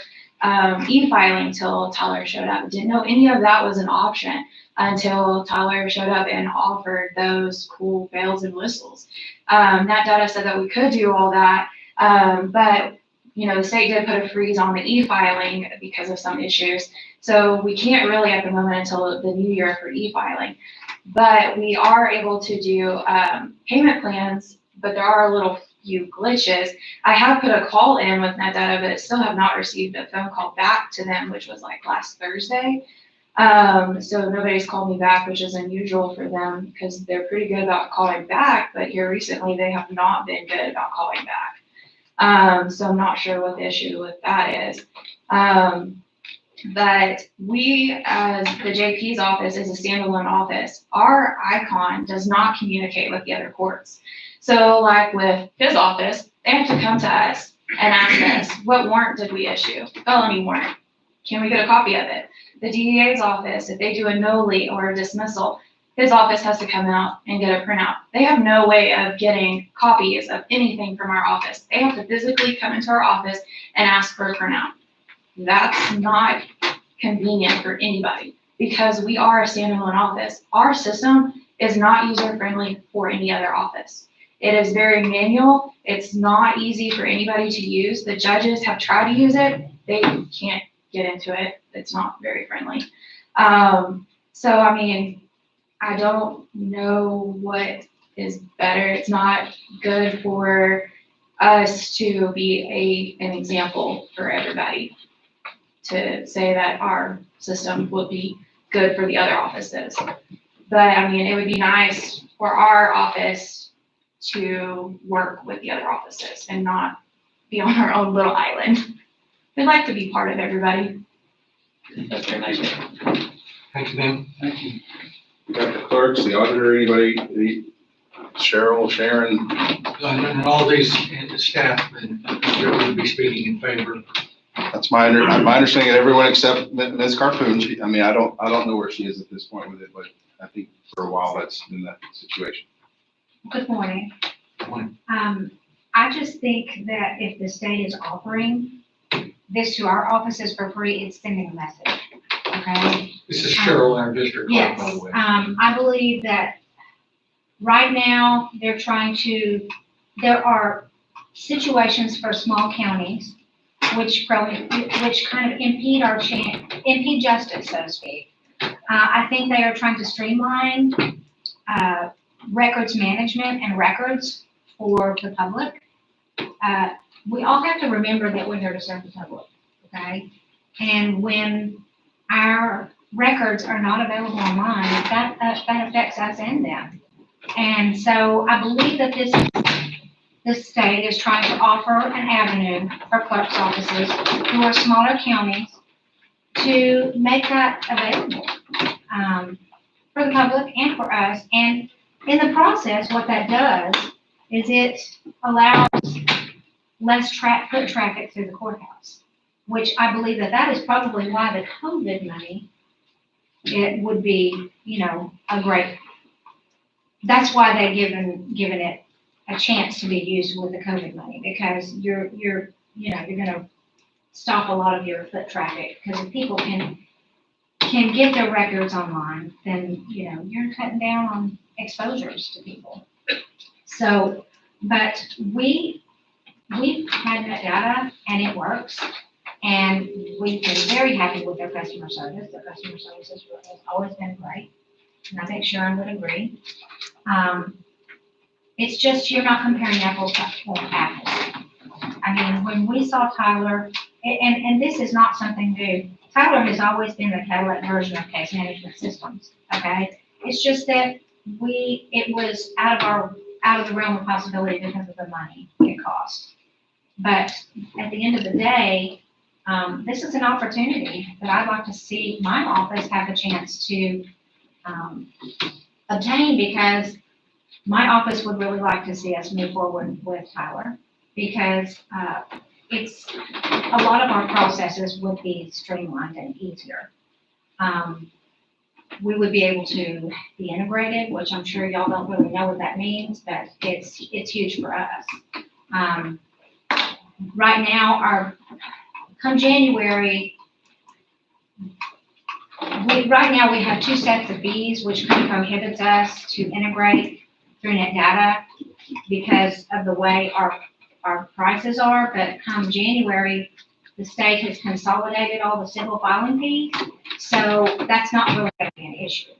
e-filing until Tyler showed up. I didn't know any of that was an option until Tyler showed up and offered those cool bells and whistles. NetData said that we could do all that, but you know, the state did put a freeze on the e-filing because of some issues. So we can't really at the moment until the new year for e-filing. But we are able to do payment plans, but there are a little few glitches. I have put a call in with NetData, but still have not received a phone call back to them, which was like last Thursday. So nobody's called me back, which is unusual for them because they're pretty good about calling back, but here recently they have not been good about calling back. So I'm not sure what the issue with that is. But we, as the JP's office, is a standalone office. Our icon does not communicate with the other courts. So like with his office, they have to come to us and ask us, what warrant did we issue? Felony warrant. Can we get a copy of it? The DEA's office, if they do a noli or a dismissal, his office has to come out and get a printout. They have no way of getting copies of anything from our office. They have to physically come into our office and ask for a printout. That's not convenient for anybody because we are a standalone office. Our system is not user-friendly for any other office. It is very manual. It's not easy for anybody to use. The judges have tried to use it. They can't get into it. It's not very friendly. So, I mean, I don't know what is better. It's not good for us to be an example for everybody to say that our system would be good for the other offices. But I mean, it would be nice for our office to work with the other offices and not be on our own little island. We'd like to be part of everybody. That's pretty much it. Thank you, ma'am. Thank you. We got the clerks, the auditor, anybody, Cheryl, Sharon? And all these staff, and they're going to be speaking in favor. That's my understanding of everyone except Ms. Carpoon. I mean, I don't know where she is at this point with it, but I think for a while that's been that situation. Good morning. I just think that if the state is offering this to our offices for free, it's sending a message, okay? This is Cheryl, our district clerk, by the Yes, way. I believe that right now there are situations for small counties which kind of impede impede justice, so to speak. I think they are trying to streamline records management and records for the public. We all have to remember that we're here to serve the public, okay? And when our records are not available online, that affects us and them. And so I believe that this state is trying to offer an avenue for clerk's offices who are smaller counties to make that available for the public and for us. And in the process, what that does is it allows less foot traffic through the courthouse, which I believe that is probably why the COVID money, it would be, that's why they've given it a chance to be used with the COVID money, because you're gonna stop a lot of your foot traffic, because if people can get their records online, then, you're cutting down on exposures to people. So, but we've had that data and it works, and we've been very happy with their customer service. Their customer service has always been great, and I think Sharon would agree. It's just, you're not comparing apples to apples. I mean, when we saw Tyler, and this is not something new, Tyler has always been the Cadillac version of case management systems, okay? It's just that it was out of the realm of possibility because of the money it cost. But at the end of the day, this is an opportunity that I'd like to see my office have a chance to obtain, because my office would really like to see us move forward with Tyler, because it's a lot of our processes would be streamlined and easier. We would be able to be integrated, which I'm sure y'all don't really know what that means, but it's huge for us. Right now, come January, we have 2 sets of fees, which kind of prohibits us to integrate through net data because of the way our prices are. But come January, the state has consolidated all the civil filing fees, so that's not really going to be an issue.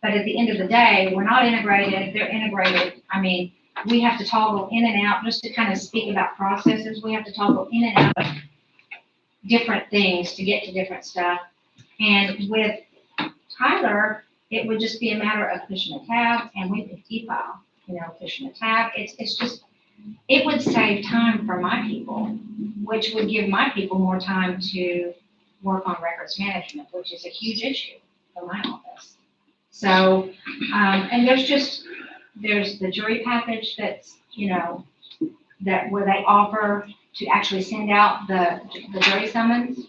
But at the end of the day, we're not integrated, they're integrated. I mean, we have to toggle in and out, just to kind of speak about processes, we have to toggle in and out of different things to get to different stuff. And with Tyler, it would just be a matter of pushing a tab, and we could e-file, pushing a tab. It's just, it would save time for my people, which would give my people more time to work on records management, which is a huge issue for my office. So, and there's the jury package that's, that where they offer to actually send out the jury summons,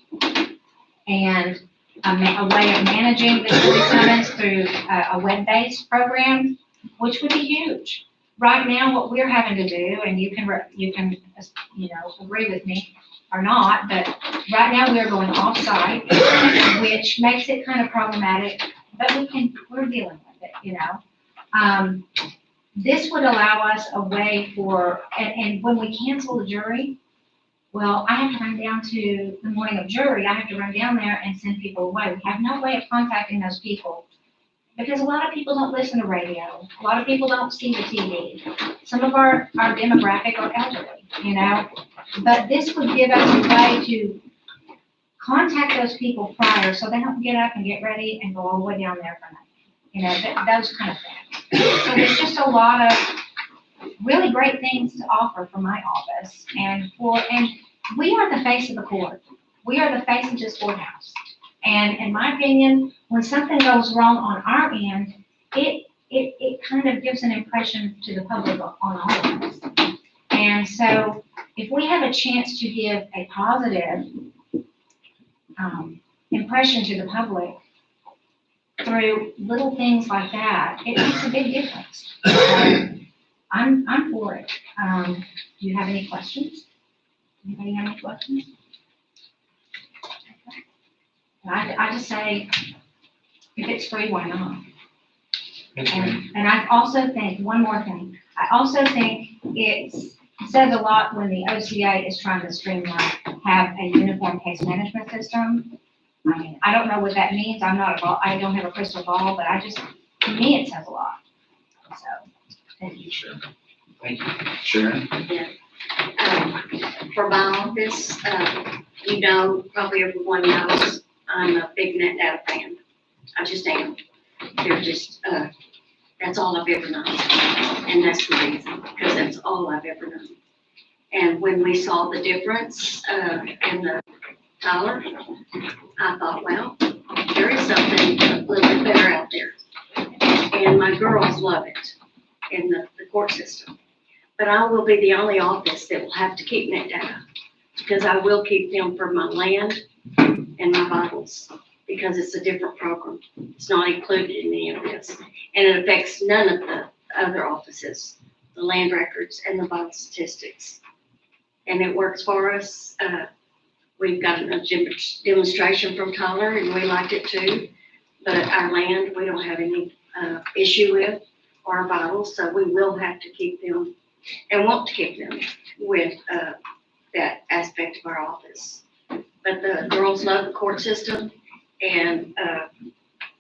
and a way of managing the jury summons through a web-based program, which would be huge. Right now, what we're having to do, and you can agree with me or not, but right now we are going off-site, which makes it kind of problematic, but we're dealing with it, This would allow us a way for, and when we cancel the jury, well, I have to run down to the morning of jury, I have to run down there and send people away. We have no way of contacting those people, because a lot of people don't listen to radio. A lot of people don't see the TV. Some of our demographic are elderly, But this would give us a way to contact those people prior, so they don't get up and get ready and go all the way down there for nothing. Those kind of things. So there's just a lot of really great things to offer for my office, and we are the face of the court. We are the face of this courthouse. And in my opinion, when something goes wrong on our end, it kind of gives an impression to the public on all of us. And so if we have a chance to give a positive impression to the public through little things like that, it makes a big difference. So I'm for it. Do you have any questions? Anybody have any questions? I just say, if it's free, why not? And I also think, one more thing, I also think it says a lot when the OCA is trying to streamline, have a uniform case management system. I mean, I don't know what that means. I don't have a crystal ball, but to me, it says a lot. So, thank you. Sure. Thank you. Sharon? For my office, you know, probably everyone knows, I'm a big net data fan. I just am. They're just, that's all I've ever known. And that's the reason, because that's all I've ever known. And when we saw the difference, in the Tyler, I thought, well, there is something a little bit better out there. And my girls love it in the court system. But I will be the only office that will have to keep net data, because I will keep them for my land and my vitals, because it's a different program. It's not included in any of this. And it affects none of the other offices, the land records and the vital statistics. And it works for us. We've gotten a demonstration from Tyler, and we liked it too. But our land, we don't have any issue with, or our vitals, so we will have to keep them and want to keep them with that aspect of our office. But the girls love the court system, and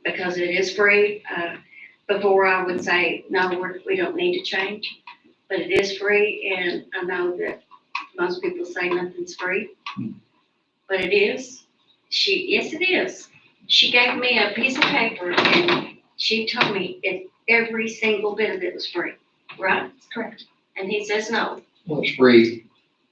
because it is free, before I would say, no, we don't need to change, but it is free, and I know that most people say nothing's free, but it is. Yes, it is. She gave me a piece of paper, and she told me every single bit of it was free, right? Correct. And he says no. Well, it's free,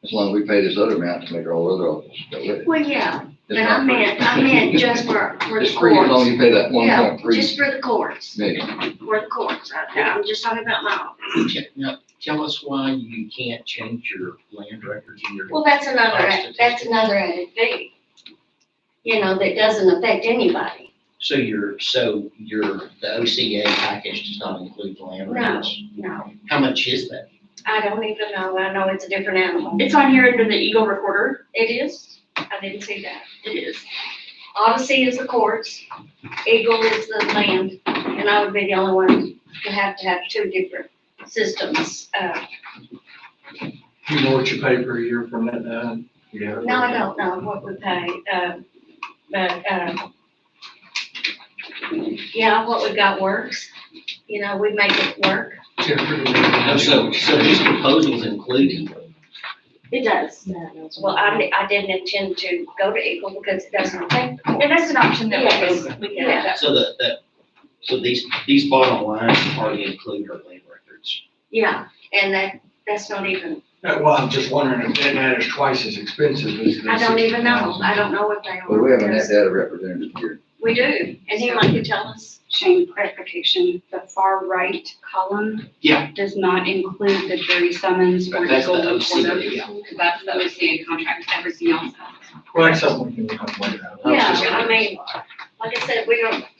as long as we pay this other amount to make all other offices go with it. Well, yeah, It's but not I free. meant just for the It's free as long as courts. you pay that Yeah, 1.3 just for the courts, million. for the courts. I'm just talking about my office. Now, tell us why you can't change your land records in your. Well, that's another added fee. You know, that doesn't affect anybody. So the OCA package does not include the land No, records? no, How much is that? I don't even know. I know it's a different animal. It's on here under the Eagle Recorder. It is? I didn't see that. It is. Odyssey is the courts, Eagle is the land, and I would be the only one to have two different systems. You know what you pay per year from that, yeah. No, I don't know what we pay, but, yeah, what we got works. You know, we make it work. Oh, so these proposals including, It does. Well, I didn't intend to go to Eagle because it doesn't affect the court. And that's an option that Yes. we can Yeah. so these bottom lines already include our land records. Yeah, and that's not even, Well, I'm just wondering if that is twice as expensive as the I don't even know. 60,000. I don't know what they are. But we have a net because data representative here. We do, and he might could tell us. Shane, clarification, the far right column. Yeah. Does not include the jury summons or That's the Eagle OCA, Recorder. yeah. Because that's the OCA contract, everything else. Well, that's something we can look up later. Yeah, I mean, like I said,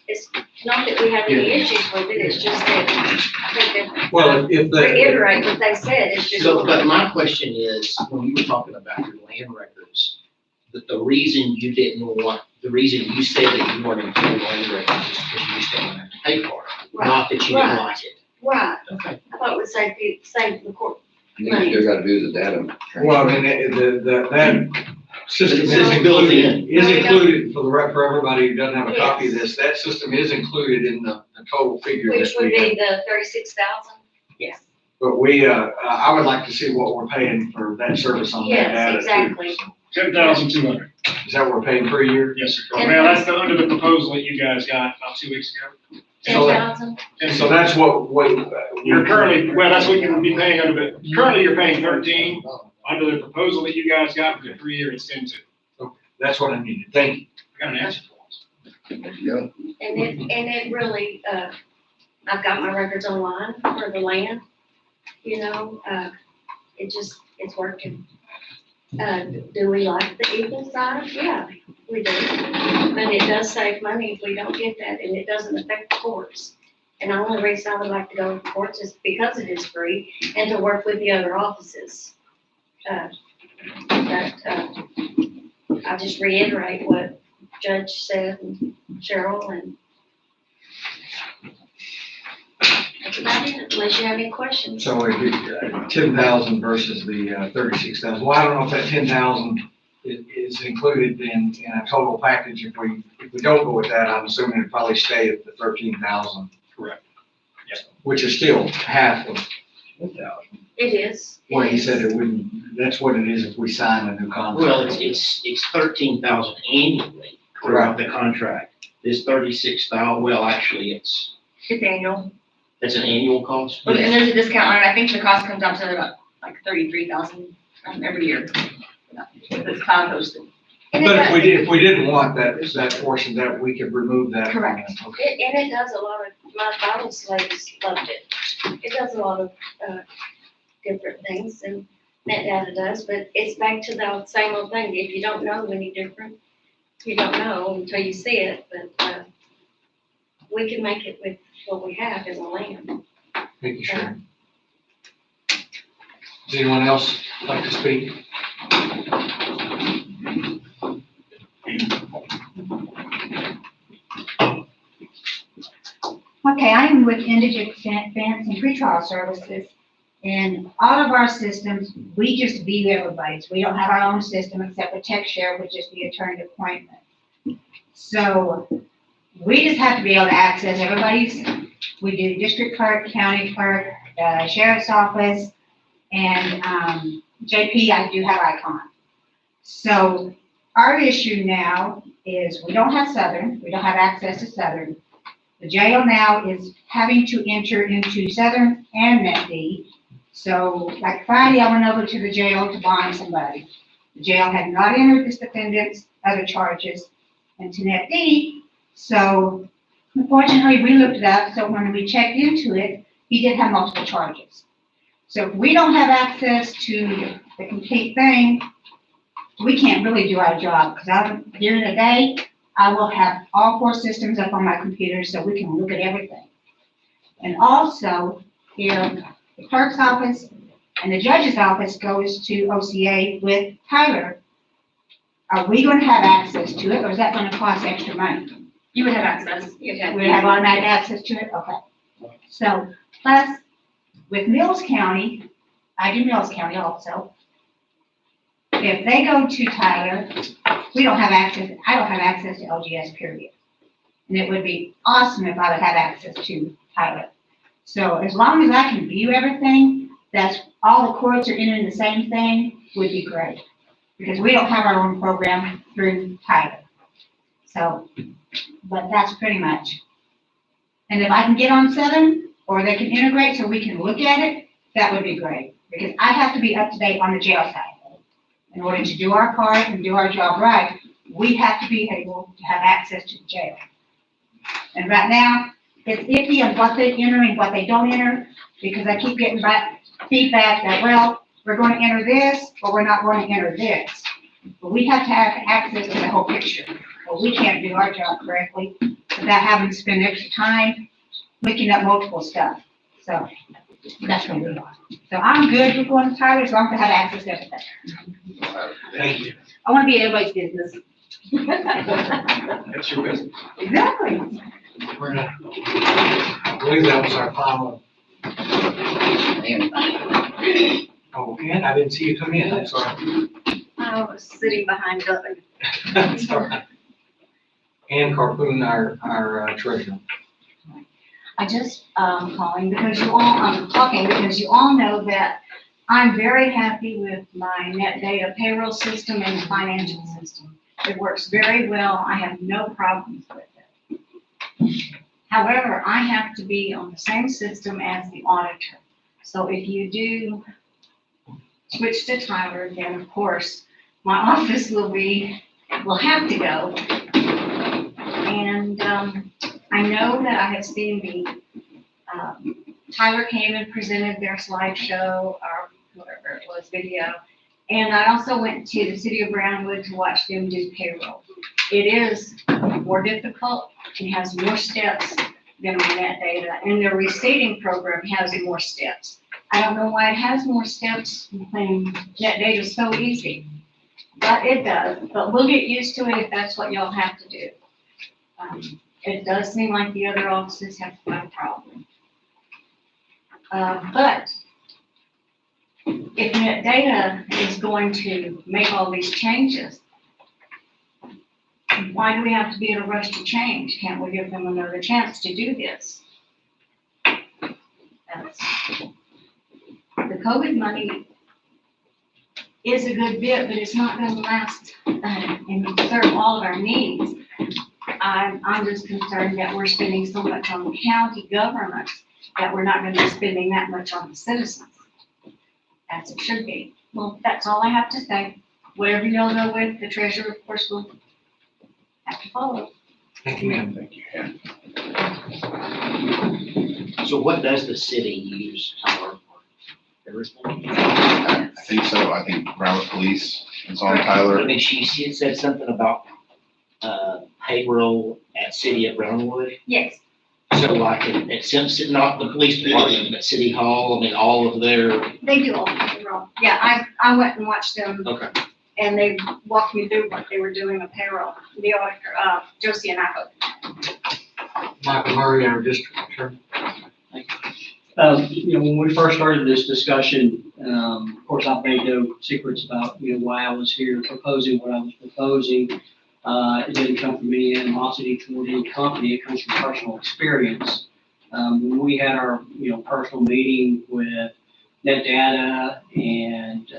it's not that we have any issues with it, it's just that I think that Well, if the. reiterate what they said, it's just. So, but my question is, when you were talking about your land records, the reason you said that you weren't including land records is because you just didn't have to pay for it, not that you didn't like it. Right, Okay. I thought it would save the court. And then you still gotta do the data. Well, I mean, that system It's is built included, in. for everybody who doesn't have a copy of Yes. this, that system is included in the total figure Which that would we have. be the 36,000? Yes. But we, I would like to see what we're paying for that service on that Yes, data. too. exactly. 10,200. Is that what we're paying per year? Yes, sir. Well, that's under the proposal that you guys got about 2 weeks ago. 10,000? And so that's what. You're currently, well, that's what you would be paying under currently you're paying 13. Under the proposal that you guys got for the 3-year, it's 10 too. That's what I needed. Thank you. I got an answer for us. There you go. And it really, I've got my records online for the land, you know, it's working. Do we like the Eagle side? Yeah, we do. But it does save money if we don't get that, and it doesn't affect the courts. And the only reason I would like to go to the courts is because it is free and to work with the other offices. I just reiterate what Judge said and Cheryl, and that's about it, unless you have any questions. So if you, 10,000 versus the 36,000, well, I don't know if that 10,000 is included in a total package. If we don't go with that, I'm assuming it'd probably stay at the 13,000. Correct. Which is still half of 1,000. It is. Well, he said it wouldn't That's what it is if we sign a new contract. Well, it's 13,000 annually throughout the contract. This 36,000, well, actually, It's annual. that's an annual cost. And there's a discount on it. I think the cost comes out to about like 33,000 every year. It's cloud hosted. But if we didn't want that portion, that we could remove that. Correct. Okay. And it does a lot of, my Bible slaves loved it. It does a lot of, different things and that data does, but it's back to the same old thing. If you don't know any different, you don't know until you see it, but, we can make it with what we have in the land. Thank you, Sharon. Does anyone else like to speak? Okay, I am with Indigent Defense and Pretrial Services. And all of our systems, we just view everybody's. We don't have our own system except for TechShare, which is the attorney appointment. So we just have to be able to access everybody's. We do district clerk, county clerk, sheriff's office, and JP, I do have icon. So our issue now is we don't have Southern. We don't have access to Southern. The jail now is having to enter into Southern and NetD. So like Friday, I went over to the jail to bond somebody. The jail had not entered this defendant's other charges into NetD. So unfortunately, we looked it up. So when we checked into it, he did have multiple charges. So if we don't have access to the complete thing, we can't really do our job. Because during the day, I will have all 4 systems up on my computer so we can look at everything. And also, if the clerk's office and the judge's office goes to OCA with Tyler, are we going to have access to it, or is that going to cost extra money? You would have access. We have automatic access to it? Okay. So, plus, with Mills County, I do Mills County also. If they go to Tyler, we don't have access, I don't have access to LGS, period. And it would be awesome if I would have access to Tyler. So as long as I can view everything, that's all the courts are entering the same thing, would be great. Because we don't have our own program through Tyler. So, but that's pretty much. And if I can get on Southern, or they can integrate so we can look at it, that would be great. Because I have to be up to date on the jail side. In order to do our part and do our job right, we have to be able to have access to the jail. And right now, it's iffy on what they enter and what they don't enter, because I keep getting back feedback that, well, we're going to enter this, but we're not going to enter this. But we have to have access to the whole picture. But we can't do our job correctly without having to spend extra time looking up multiple stuff. So that's where we are. So I'm good with going to Tyler as long as I have access to everything. Thank you. I want to be everybody's business. That's your business. Exactly. We're not, I believe that was our final. Oh, and I didn't see you come in, I'm sorry. I was sitting behind Doug. That's all right. Ann Carpoon, our treasurer. I just, calling because I'm talking because you all know that I'm very happy with my net data payroll system and financial system. It works very well. I have no problems with it. However, I have to be on the same system as the auditor. So if you do switch to Tyler, then of course, my office will have to go. And, I know that I have seen the, Tyler came and presented their slideshow or whatever it was, video. And I also went to the city of Brownwood to watch them do payroll. It is more difficult and has more steps than my net data, and their receipting program has more steps. I don't know why it has more steps when net data is so easy, but it does. But we'll get used to it if that's what y'all have to do. It does seem like the other offices have a problem. But if net data is going to make all these changes, why do we have to be in a rush to change? Can't we give them another chance to do this? The COVID money is a good bit, but it's not gonna last and serve all of our needs. I'm just concerned that we're spending so much on the county government that we're not gonna be spending that much on the citizens, as it should be. Well, that's all I have to say. Whatever y'all go with, the treasurer, of course, will have to follow. Thank you, ma'am. Thank you. So what does the city use Tyler for? Everything? I think so. I think Broward Police is on I Tyler. mean, she said something about, payroll at City of Brownwood. Yes, So like at Simpson, not the police department, but City Hall, I mean, all of their, they do all the payroll. Yeah, I went and watched them okay. and they walked me through what they were doing with payroll. The auditor, Josie and I both. Michael Murray, our district attorney. When we first started this discussion, of course, I made no secrets about, why I was here proposing what I was proposing. It didn't come from any animosity toward any company, it comes from personal experience. When we had our, personal meeting with Net Data and,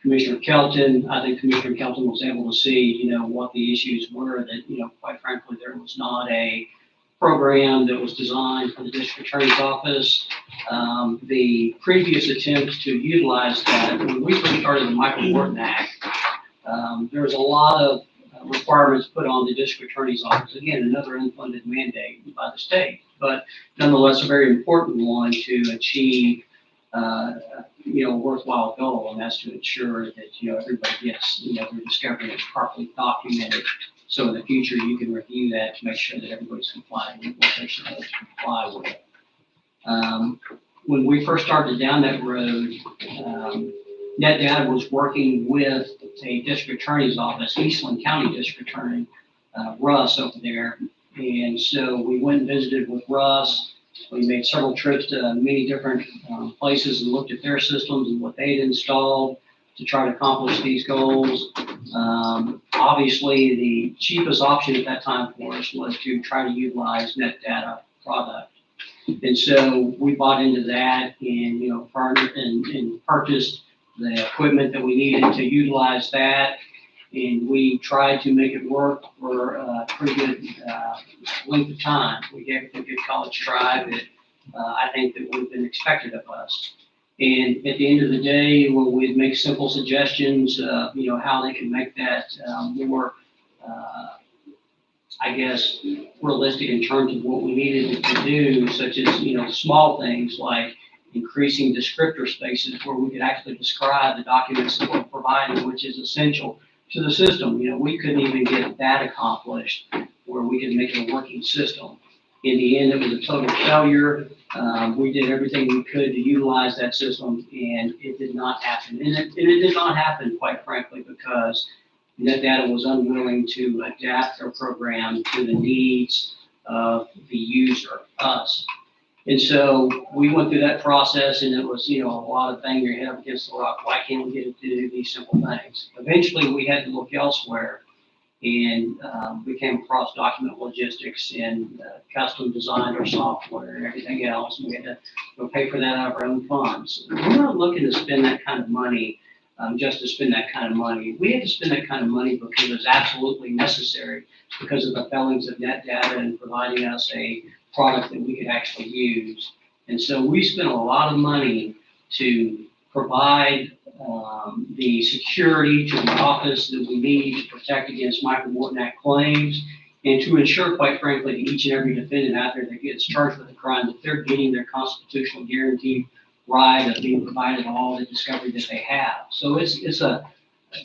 Commissioner Kelton, I think Commissioner Kelton was able to see, what the issues were, that, quite frankly, there was not a program that was designed for the district attorney's office. The previous attempts to utilize that, when we first started the Michael Morton Act, there was a lot of requirements put on the district attorney's office. Again, another unfunded mandate by the state, but nonetheless, a very important one to achieve, a worthwhile goal, and that's to ensure that, everybody gets, their discovery is properly documented. So in the future, you can review that to make sure that everybody's complying with what they're supposed to comply with. When we first started down that road, Net Data was working with a district attorney's office, Eastland County District Attorney, Russ over there. And so we went and visited with Russ. We made several trips to many different places and looked at their systems and what they had installed to try to accomplish these goals. Obviously, the cheapest option at that time for us was to try to utilize Net Data product. And so we bought into that and, and purchased the equipment that we needed to utilize that. And we tried to make it work for a pretty good length of time. We gave it a good college try that I think that would have been expected of us. And at the end of the day, when we'd make simple suggestions, how they can make that more, realistic in terms of what we needed to do, such as, small things like increasing descriptor spaces where we could actually describe the documents that we're providing, which is essential to the system. We couldn't even get that accomplished where we could make it a working system. In the end, it was a total failure. We did everything we could to utilize that system, and it did not happen. And it did not happen, quite frankly, because Net Data was unwilling to adapt their program to the needs of the user, us. And so we went through that process, and it was, a lot of banging your head up against the rock. Why can't we get it to do these simple things? Eventually, we had to look elsewhere, and we came across document logistics and custom designed our software and everything else. And we had to pay for that out of our own funds. We're not looking to spend that kind of money just to spend that kind of money. We had to spend that kind of money because it was absolutely necessary because of the failings of Net Data and providing us a product that we could actually use. And so we spent a lot of money to provide the security to the office that we need to protect against Michael Morton Act claims, and to ensure, quite frankly, to each and every defendant out there that gets charged with a crime, that they're getting their constitutional guaranteed right of being provided all the discovery that they have. So it's an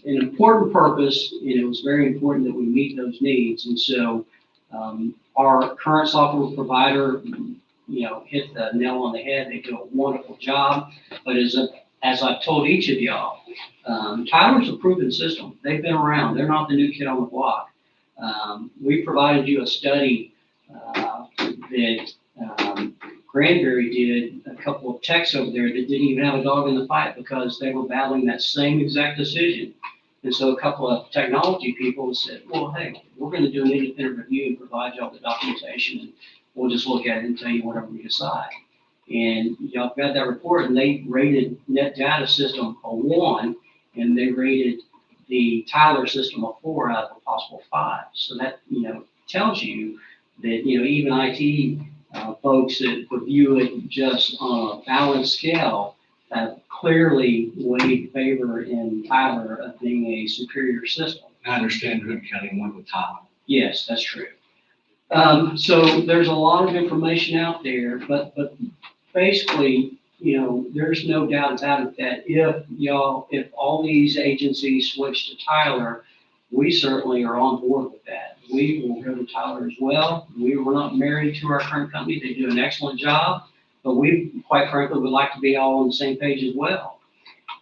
important purpose, and it was very important that we meet those needs. And so our current software provider, hit the nail on the head. They do a wonderful job. But as I've told each of y'all, Tyler's a proven system. They've been around. They're not the new kid on the block. We provided you a study that Granbury did a couple of techs over there that didn't even have a dog in the fight because they were battling that same exact decision. And so a couple of technology people said, well, hey, we're going to do an independent review and provide y'all the documentation, and we'll just look at it and tell you whatever we decide. And y'all got that report, and they rated Net Data system a 1, and they rated the Tyler system a 4 out of a possible 5. So that, tells you that, even IT folks that would view it just on a balanced scale have clearly weighed favor in Tyler of being a superior system. I understand Hood County went with Tyler. Yes, that's true. So there's a lot of information out there, but basically, there's no doubt about it that if all these agencies switch to Tyler, we certainly are on board with that. We will go to Tyler as well. We're not married to our current company. They do an excellent job, but we, quite frankly, would like to be all on the same page as well.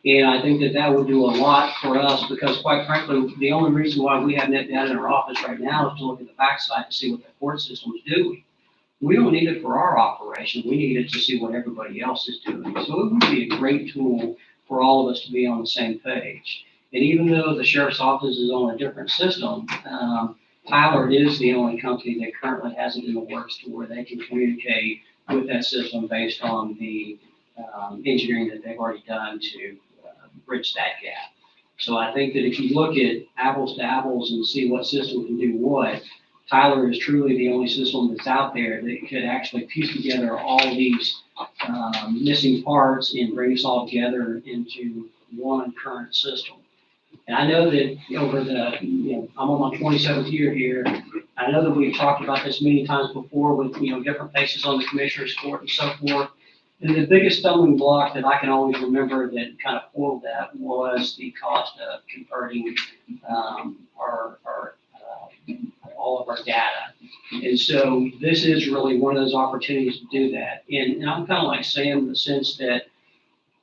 And I think that would do a lot for us because, quite frankly, the only reason why we have net data in our office right now is to look at the backside to see what the court system is doing. We don't need it for our operation. We need it to see what everybody else is doing. So it would be a great tool for all of us to be on the same page. And even though the sheriff's office is on a different system, Tyler is the only company that currently has it in the works to where they can communicate with that system based on the engineering that they've already done to bridge that gap. So I think that if you look at apples to apples and see what system can do what, Tyler is truly the only system that's out there that could actually piece together all these missing parts and bring us all together into one current system. And I know that over I'm on my 27th year here. I know that we've talked about this many times before with, different faces on the commissioner's court and so forth. And the biggest stumbling block that I can always remember that kind of foiled that was the cost of converting all of our data. And so this is really one of those opportunities to do that. And I'm kind of like Sam in the sense that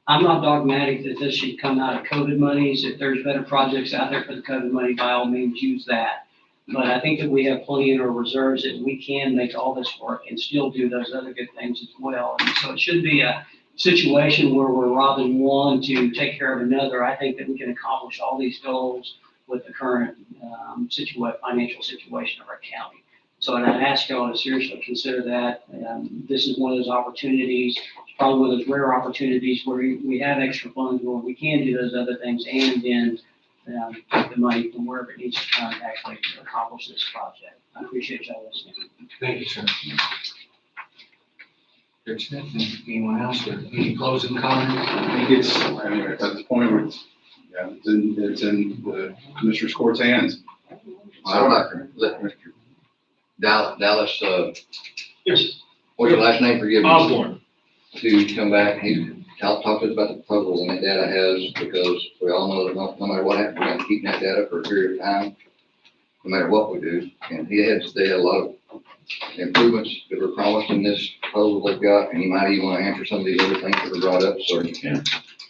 I'm not dogmatic that this should come out of COVID monies. If there's better projects out there for the COVID money, by all means use that. But I think that we have plenty in our reserves that we can make all this work and still do those other good things as well. And so it should be a situation where we're robbing one to take care of another. I think that we can accomplish all these goals with the current financial situation of our county. So I'd ask y'all to seriously consider that. This is one of those opportunities, probably one of those rare opportunities where we have extra funds where we can do those other things and then take the money from wherever it needs to come to actually accomplish this project. I appreciate y'all listening. Thank you, sir. Judge Smith, anyone else, or any closing comments? I think at the point where it's in the commissioner's court's hands. I would like to let Mr. Dallas, Yes. what's your last name, forgive me? Osborne. To come back, talk to us about the proposal and that data has, because we all know that no matter what happens, we're gonna keep that data for a period of time, no matter what we do. And they had a lot of improvements that were promised in this proposal they've got, and you might even want to answer some of these other things that were brought up, so I think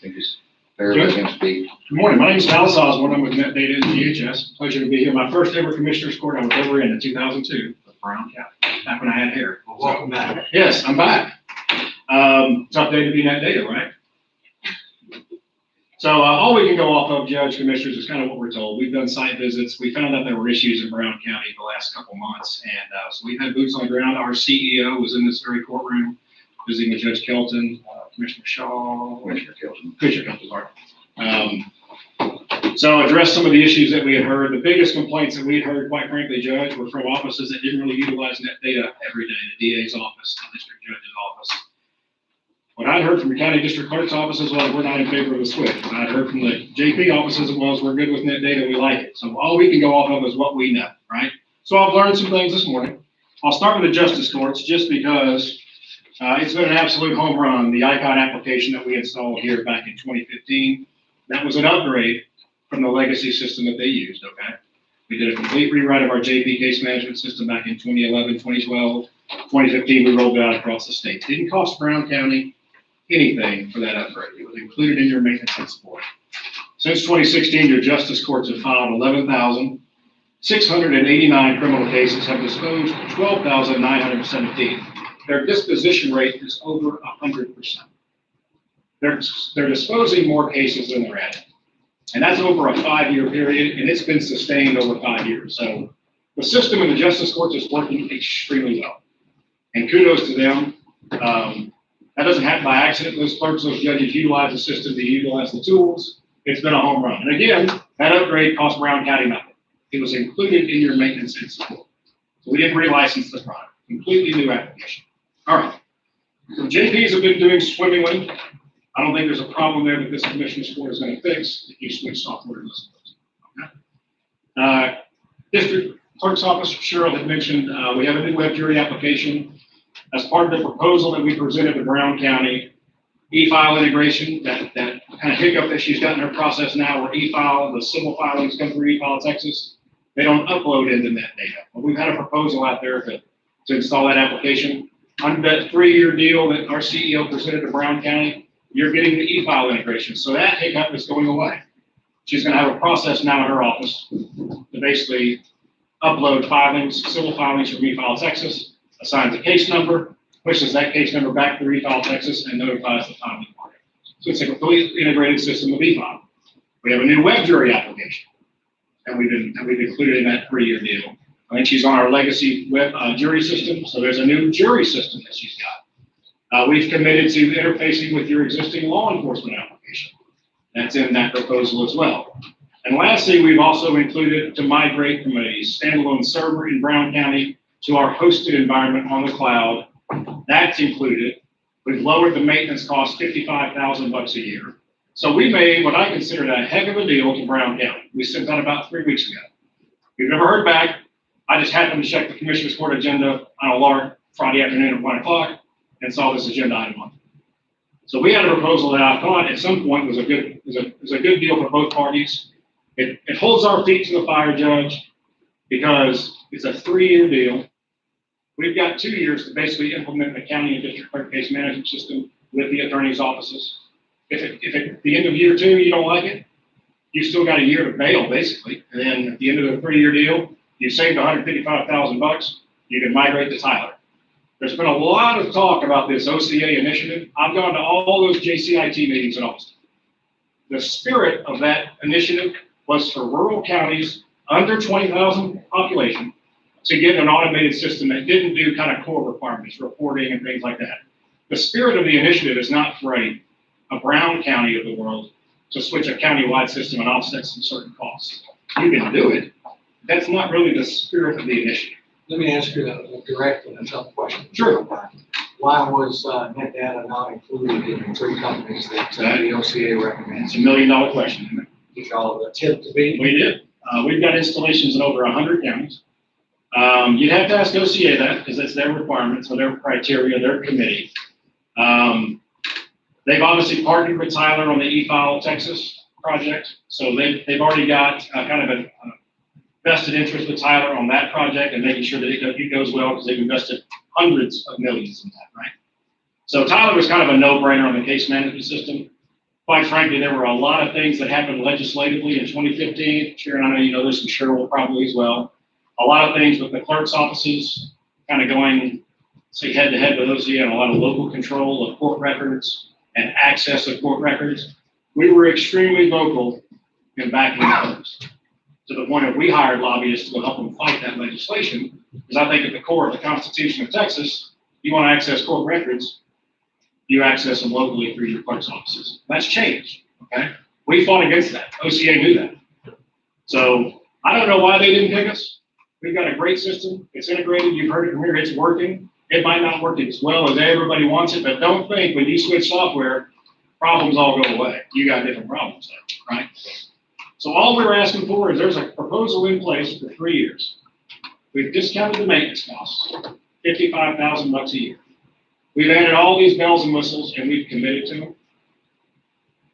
it's fair to let him speak. Good morning, my name is Dallas Osborne, I'm with Net Data and DHS. Pleasure to be here. My first ever commissioner's court I was ever in 2002 with Brown County, back when I had hair. Well, welcome back. Yes, I'm back. Tough day to be Net Data, right? So all we can go off of, Judge, Commissioners, is kind of what we're told. We've done site visits. We found out there were issues in Brown County the last couple months. And so we've had boots on the ground. Our CEO was in this very courtroom visiting with Judge Kelton, Commissioner Shaw. Commissioner Kelton, sorry. So address some of the issues that we had heard. The biggest complaints that we had heard, quite frankly, Judge, were from offices that didn't really utilize net data every day. The DA's office, the district judge's office. What I'd heard from the county district clerk's offices was we're not in favor of the switch. What I'd heard from the JP offices was we're good with net data, we like it. So all we can go off of is what we know, right? So I've learned some things this morning. I'll start with the justice courts just because it's been an absolute home run. The ICON application that we installed here back in 2015, that was an upgrade from the legacy system that they used, okay? We did a complete rewrite of our JP case management system back in 2011, 2012. 2015, we rolled it out across the state. It didn't cost Brown County anything for that upgrade. It was included in your maintenance and support. Since 2016, your justice courts have filed 11,689 criminal cases, have disposed 12,917. Their disposition rate is over 100%. They're disposing more cases than they're adding. And that's over a 5-year period, and it's been sustained over 5 years. So the system in the justice courts is working extremely well. And kudos to them. That doesn't happen by accident. Those clerks, those judges utilize the system, they utilize the tools. it's been a home run. And again, that upgrade cost Brown County nothing. It was included in your maintenance and support. So we didn't relicense the product, completely new application. All right. So JPs have been doing swimmingly. I don't think there's a problem there that this commissioner's court is going to fix if you switch software to this. Okay. District Clerk's Office, Cheryl had mentioned, we have a new web jury application. As part of the proposal that we presented to Brown County, e-file integration, that kind of hiccup that she's got in her process now, where e-file, the civil filings come through e-file Texas, they don't upload into net data. But we've had a proposal out there to install that application. Under that 3-year deal that our CEO presented to Brown County, you're getting the e-file integration. So that hiccup is going away. She's going to have a process now in her office to basically upload filings, civil filings from e-file Texas, assigns a case number, pushes that case number back to e-file Texas, and notifies the filing party. So it's a completely integrated system of e-file. We have a new web jury application, and we've included in that 3-year deal. I think she's on our legacy web jury system, so there's a new jury system that she's got. We've committed to interfacing with your existing law enforcement application. That's in that proposal as well. And lastly, we've also included to migrate from a standalone server in Brown County to our hosted environment on the cloud. That's included. We've lowered the maintenance cost $55,000 a year. So we made what I considered a heck of a deal to Brown County. We sent that about 3 weeks ago. We've never heard back. I just happened to check the Commissioner's Court agenda on a lark Friday afternoon at 1 o'clock and saw this agenda item on. So we had a proposal that I thought at some point was a good deal for both parties. It holds our feet to the fire, Judge, because it's a 3-year deal. We've got 2 years to basically implement the county and district clerk case management system with the attorney's offices. If at the end of year 2 you don't like it, you still got a year to bail basically. And then at the end of the 3-year deal, you saved $155,000. You can migrate to Tyler. There's been a lot of talk about this OCA initiative. I've gone to all those JCIT meetings in Austin. The spirit of that initiative was for rural counties under 20,000 population to get an automated system that didn't do kind of core requirements, reporting and things like that. The spirit of the initiative is not for a Brown County of the world to switch a countywide system and offset some certain costs. You can do it. That's not really the spirit of the initiative. Let me ask you a direct and a tough question. Sure. Why was net data not included in the 3 companies that the OCA recommends? It's $1 million question, isn't it? Did y'all attempt to be? We did. We've got installations in over 100 counties. You'd have to ask OCA that because that's their requirements, or their criteria, their committee. They've obviously partnered with Tyler on the e-file Texas project. So they've already got kind of a vested interest with Tyler on that project and making sure that it goes well because they've invested hundreds of millions in that, right? So Tyler was kind of a no-brainer on the case management system. Quite frankly, there were a lot of things that happened legislatively in 2015. Sharon, I know you know this, and Cheryl probably as well. A lot of things with the clerk's offices kind of going, say, head-to-head with OCA and a lot of local control of court records and access to court records. We were extremely vocal in backing the clerks, to the point that we hired lobbyists to help them fight that legislation, because I think at the core of the Constitution of Texas, you want to access court records, you access them locally through your clerk's offices. That's changed, okay? We fought against that. OCA knew that. So I don't know why they didn't pick us. We've got a great system. It's integrated. You've heard it from here. It's working. It might not work as well as everybody wants it, but don't think when you switch software, problems all go away. You got different problems there, right? So all we're asking for is there's a proposal in place for 3 years. We've discounted the maintenance costs, $55,000 a year. We've added all these bells and whistles and we've committed to them.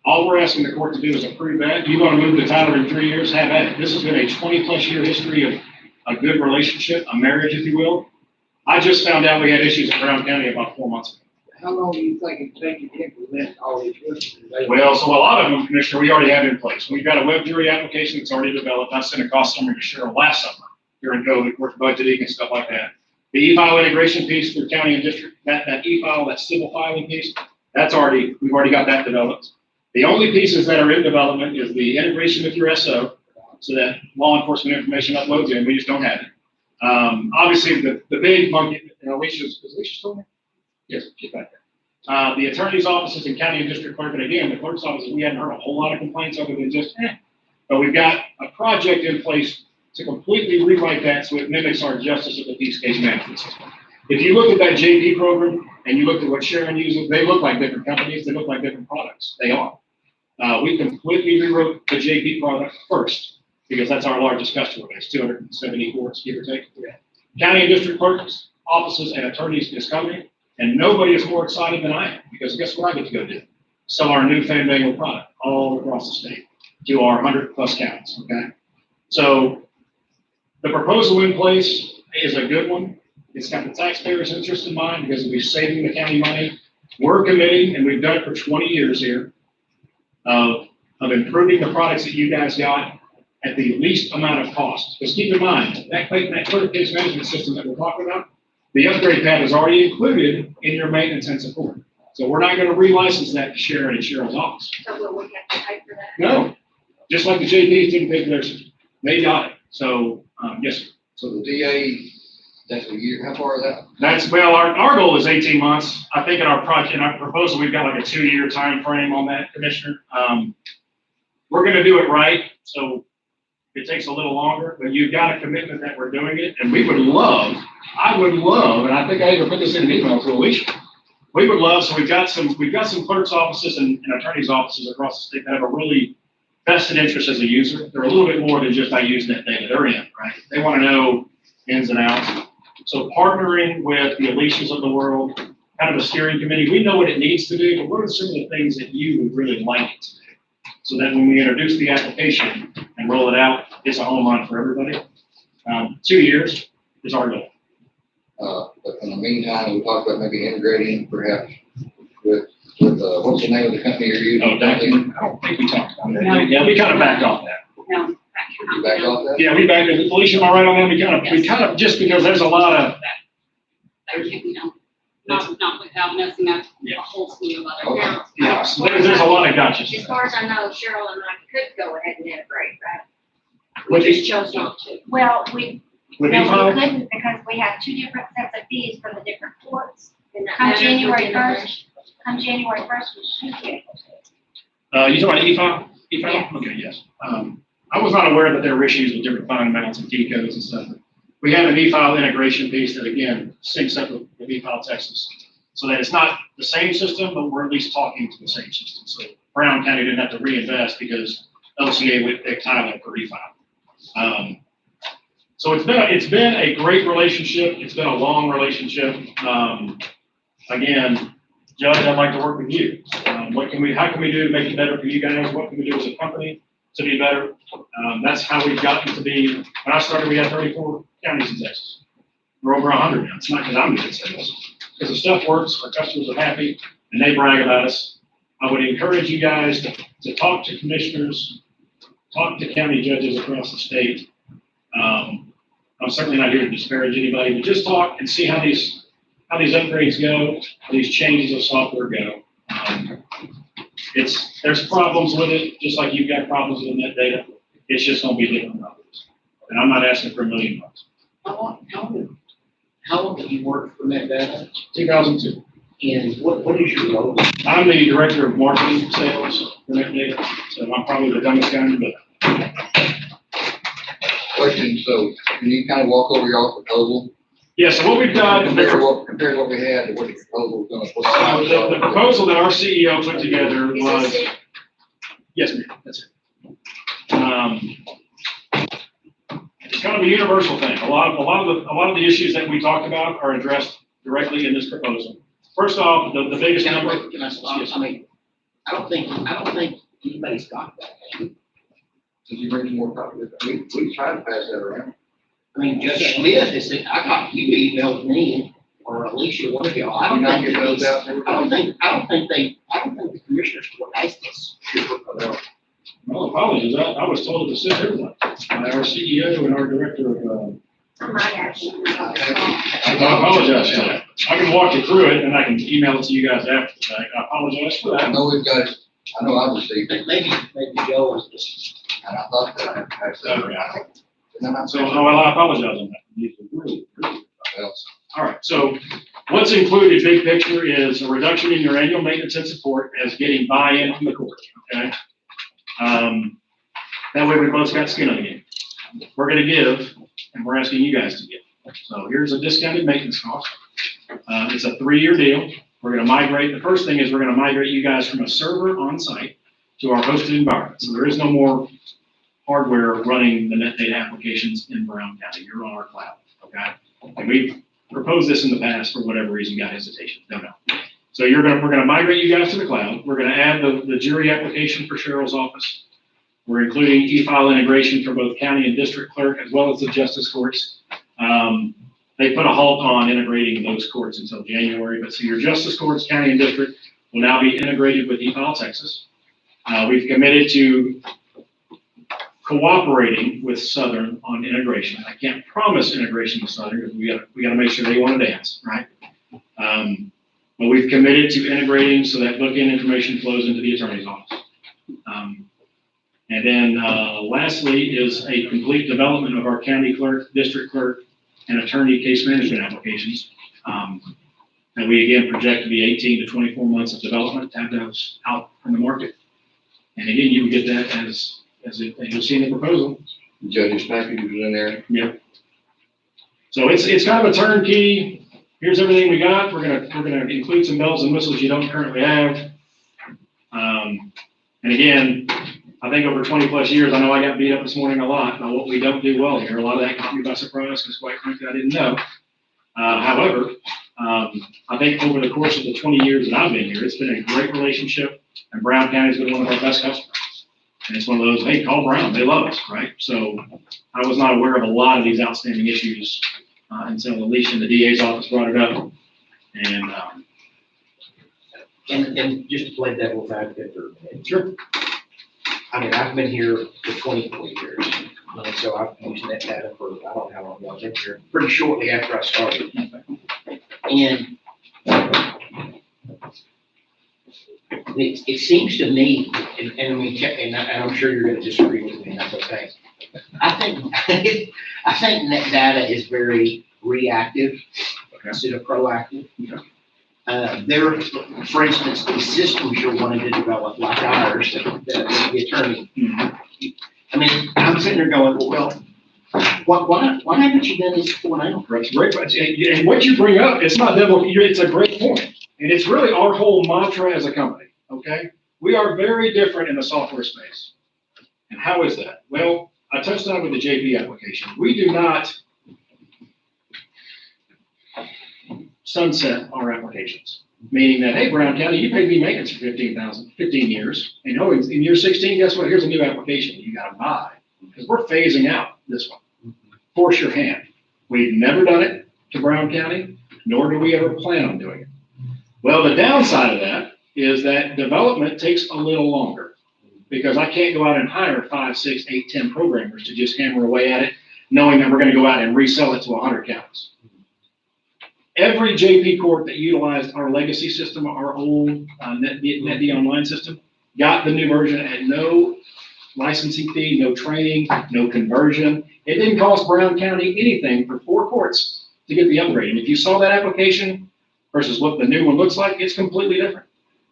All we're asking the court to do is approve that. You want to move to Tyler in 3 years, have at it. This has been a 20+ year history of a good relationship, a marriage, if you will. I just found out we had issues in Brown County about 4 months ago. How long do you think it takes to implement all these rules? Well, so a lot of them, Commissioner, we already have in place. We've got a web jury application that's already developed. I sent a cost summary to Cheryl last summer during COVID, with budgeting and stuff like that. The e-file integration piece for county and district, that e-file, that civil filing piece, we've already got that developed. The only pieces that are in development is the integration with your SO, so that law enforcement information uploads in. We just don't have it. Obviously, the big monkey, and Alicia's still there? Yes, she's back there. The attorney's offices and county and district clerk, and again, the clerk's offices, we hadn't heard a whole lot of complaints other than just, But we've got a project in place to completely rewrite that so it mimics our justice of the peace case management system. If you look at that JP program and you look at what Sharon uses, they look like different companies, they look like different products. They are. We completely rewrote the JP product first because that's our largest customer base, 270 courts, give or take. County and district clerks, offices, and attorneys is coming, and nobody is more excited than I am because guess what I get to go do? Sell our new fandangled product all across the state to our 100+ counties, okay? So the proposal in place is a good one. It's got the taxpayers' interest in mind because we're saving the county money. We're committing, and we've done it for 20 years here, of improving the products that you guys got at the least amount of cost. Because keep in mind, that clerk case management system that we're talking about, the upgrade path is already included in your maintenance and support. So we're not going to relicense that to Sharon and Cheryl's office. So will we have to pay for that? No, just like the JPs didn't pay for their system. They got it. So, yes, sir. So the DA, that's a year, how far is that? That's, well, our goal is 18 months. I think in our project, in our proposal, we've got like a 2-year time frame on that, Commissioner. We're gonna do it right, so it takes a little longer, but you've got a commitment that we're doing it, and we would love, I would love, and I think I even put this in an email to Alicia. We would love, so we've got some clerk's offices and attorney's offices across the state that have a really vested interest as a user. They're a little bit more than just I use net data. They're in, right? They want to know ins and outs. So partnering with the Alicias of the world, kind of a steering committee, we know what it needs to do, but what are some of the things that you would really like it to do? So that when we introduce the application and roll it out, it's a home run for everybody. 2 years is our goal. But in the meantime, we talked about maybe integrating perhaps with what's the name of the company you're using? Oh, I don't think we talked about that. Yeah, we kind of backed off that. No. You backed off that? Yeah, we backed it. Alicia, am I right on that? We kind of, just because there's a lot of. That can be done, not without messing up Yeah. a whole slew of other accounts. Yeah, so there's a lot of gotchas. As far as I know, Cheryl and I could go ahead and integrate, right? With We just chose not to. Well, we, With no, we e-file? couldn't because we have 2 different sets of fees for the different courts. And that Come matters January within the 1st, come January 1st, we should be able to. You talking about e-file? E-file? Yes. Okay, yes. I was not aware that there were issues with different fine amounts and fee codes and stuff. We have an e-file integration piece that again syncs up with e-file Texas. So that it's not the same system, but we're at least talking to the same system. So Brown County didn't have to reinvest because LCA would pick Thailand for e-file. So it's been a great relationship. It's been a long relationship. Again, Judge, I'd like to work with you. How can we do to make it better for you guys? What can we do as a company to be better? That's how we've gotten to be. When I started, we had 34 counties in Texas. We're over 100 now. It's not because I'm good sales. Because the stuff works, our customers are happy, and they brag about us. I would encourage you guys to talk to commissioners, talk to county judges across the state. I'm certainly not here to disparage anybody, but just talk and see how these upgrades go, how these changes of software go. There's problems with it, just like you've got problems with net data. It's just gonna be different problems. And I'm not asking for $1 million. How long have you worked for net data? 2002. And what is your role? I'm the director of marketing sales for net data, so I'm probably the dumbest guy in the book. Question, so can you kind of walk over your proposal? Yeah, so what we've done. Compare what we had to what the proposal was gonna. The proposal that our CEO put together was. Yes, ma'am, that's it. It's kind of a universal thing. A lot of the issues that we talked about are addressed directly in this proposal. First off, the biggest number. Can I stop? I mean, I don't think anybody's got that. Did you bring some more copies? We tried to pass that around. I mean, Judge Smith has said, I got, you emailed me or Alicia, one of y'all. I don't think the commissioners would ask this. Well, apologies. I was told to sit here by our CEO and our director of. I apologize for that. I can walk you through it and I can email it to you guys after the fact. I apologize for that. I know we've got it. I know I've received it. Maybe Joe was just. And I thought that I passed that around. So, I apologize on that. All right, so What's included, big picture, is a reduction in your annual maintenance and support as getting buy-in from the court, okay? That way we both got skin in the game. We're gonna give, and we're asking you guys to give. So here's a discounted maintenance cost. It's a 3-year deal. We're gonna migrate, the first thing is we're gonna migrate you guys from a server on site to our hosted environment. So there is no more hardware running the net data applications in Brown County. You're on our cloud, okay? And we've proposed this in the past, for whatever reason, got hesitation, don't know. So we're gonna migrate you guys to the cloud. We're gonna add the jury application for Cheryl's office. We're including e-file integration for both county and district clerk, as well as the justice courts. They put a halt on integrating those courts until January, but so your justice courts, county and district, will now be integrated with e-file Texas. We've committed to cooperating with Southern on integration. I can't promise integration with Southern because we gotta make sure they want to dance, right? But we've committed to integrating so that bookend information flows into the attorney's office. And then lastly is a complete development of our county clerk, district clerk, and attorney case management applications. And we again project to be 18 to 24 months of development to have those out in the market. And again, you will get that as you'll see in the proposal. Judge's package is in there. Yep. So it's kind of a turnkey. Here's everything we got. We're gonna include some bells and whistles you don't currently have. And again, I think over 20+ years, I know I got beat up this morning a lot about what we don't do well here. A lot of that caught me by surprise because quite frankly, I didn't know. However, I think over the course of the 20 years that I've been here, it's been a great relationship, and Brown County's been one of our best customers. And it's one of those, hey, call Brown, they love us, right? So I was not aware of a lot of these outstanding issues until Alicia in the DA's office brought it up. And just to play devil's advocate for a minute. Sure. I mean, I've been here for 24 years, and so I've used that data for, I don't know how long I was in here, pretty shortly after I started. And it seems to me, and I mean, and I'm sure you're gonna disagree with me, and that's okay. I think that data is very reactive instead of proactive. For instance, the systems you're wanting to develop, like ours, the attorney. I mean, I'm sitting there going, well, why haven't you done this before now? Great. And what you bring up, it's not devil, it's a great point. And it's really our whole mantra as a company, okay? We are very different in the software space. And how is that? Well, I touched on it with the JP application. We do not sunset our applications, meaning that, hey, Brown County, you paid me maintenance for 15 years. And oh, in year 16, guess what? Here's a new application you got to buy because we're phasing out this one. Force your hand. We've never done it to Brown County, nor do we ever plan on doing it. Well, the downside of that is that development takes a little longer because I can't go out and hire 5, 6, 8, 10 programmers to just hammer away at it, knowing that we're going to go out and resell it to 100 counties. Every JP court that utilized our legacy system, our old NetD online system, got the new version at no licensing fee, no training, no conversion. It didn't cost Brown County anything for 4 courts to get the upgrade. And if you saw that application versus what the new one looks like, it's completely different.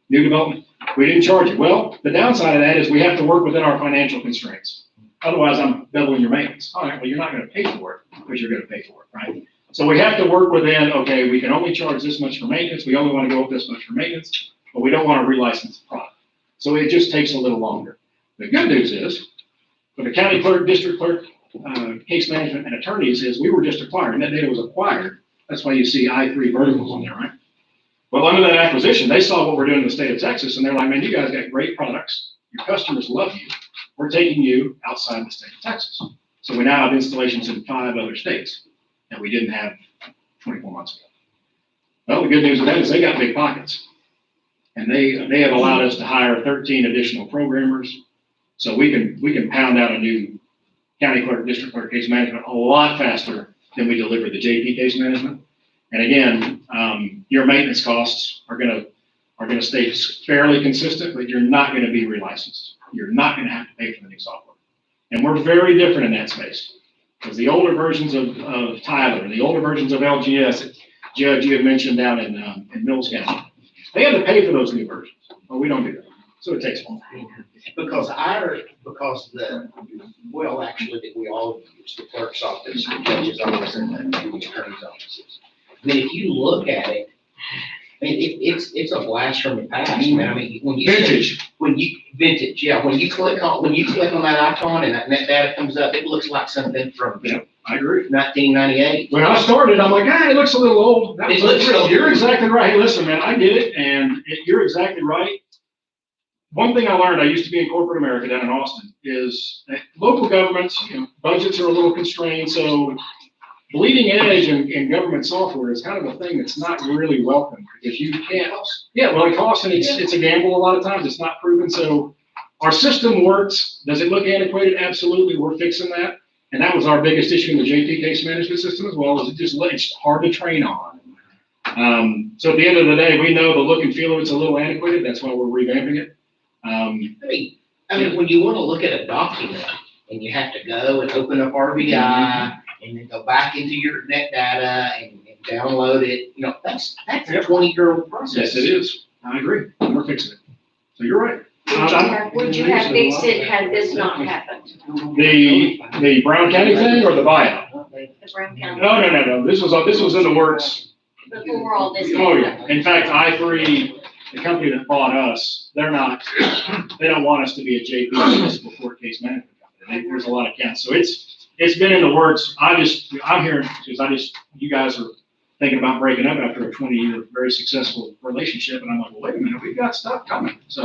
New development, we didn't charge it. Well, the downside of that is we have to work within our financial constraints. Otherwise, I'm doubling your maintenance. All right, well, you're not going to pay for it because you're going to pay for it, right? So we have to work within, okay, we can only charge this much for maintenance. We only want to go up this much for maintenance, but we don't want to relicense the product. So it just takes a little longer. The good news is, for the county clerk, district clerk, case management, and attorneys is we were just acquired. Net data was acquired. That's why you see I3 verticals on there, right? Well, under that acquisition, they saw what we're doing in the state of Texas, and they're like, man, you guys got great products. Your customers love you. We're taking you outside the state of Texas. So we now have installations in 5 other states that we didn't have 24 months ago. Well, the good news of that is they got big pockets. And they have allowed us to hire 13 additional programmers. So we can pound out a new county clerk, district clerk case management a lot faster than we deliver the JP case management. And again, your maintenance costs are gonna stay fairly consistent, but you're not gonna be relicensed. You're not gonna have to pay for the new software. And we're very different in that space. Because the older versions of Tyler, the older versions of LGS, Judge, you had mentioned down in Mills County. They had to pay for those new versions. Well, we don't do that. So it takes long. Because actually, that we all use the clerk's office, the judge's office, and the attorney's offices. I mean, if you look at it, I mean, it's a blast from the past, man. I mean, Vintage. when you click on that icon and that data comes up, it looks like something from Yeah, I agree. 1998. When I started, I'm like, it looks a little old. It looks real. You're exactly right. Hey, listen, man, I get it, and you're exactly right. One thing I learned, I used to be in corporate America down in Austin, is that local governments, budgets are a little constrained, so bleeding edge in government software is kind of a thing that's not really welcome, because you can't, it costs, and it's a gamble a lot of times, it's not proven, so our system works. Does it look antiquated? Absolutely, we're fixing that, and that was our biggest issue in the JP case management system as well, is it's hard to train on. So at the end of the day, we know the look and feel of it's a little antiquated, that's why we're revamping it. I mean, when you want to look at a document and you have to go and open up RVI and then go back into your net data and download it, that's a 20-year-old process. Yes, it is. I agree. We're fixing it. So you're right. Would you have fixed it had this not happened? The Brown County thing or the buyout? The Brown County? No. This was in the works. Before all this. Oh, yeah. In fact, I3, the company that bought us, they don't want us to be a JP municipal court case management company. There's a lot of counts. So it's been in the works. I'm hearing, because you guys are thinking about breaking up after a 20-year, very successful relationship. And I'm like, well, wait a minute, we've got stuff coming. So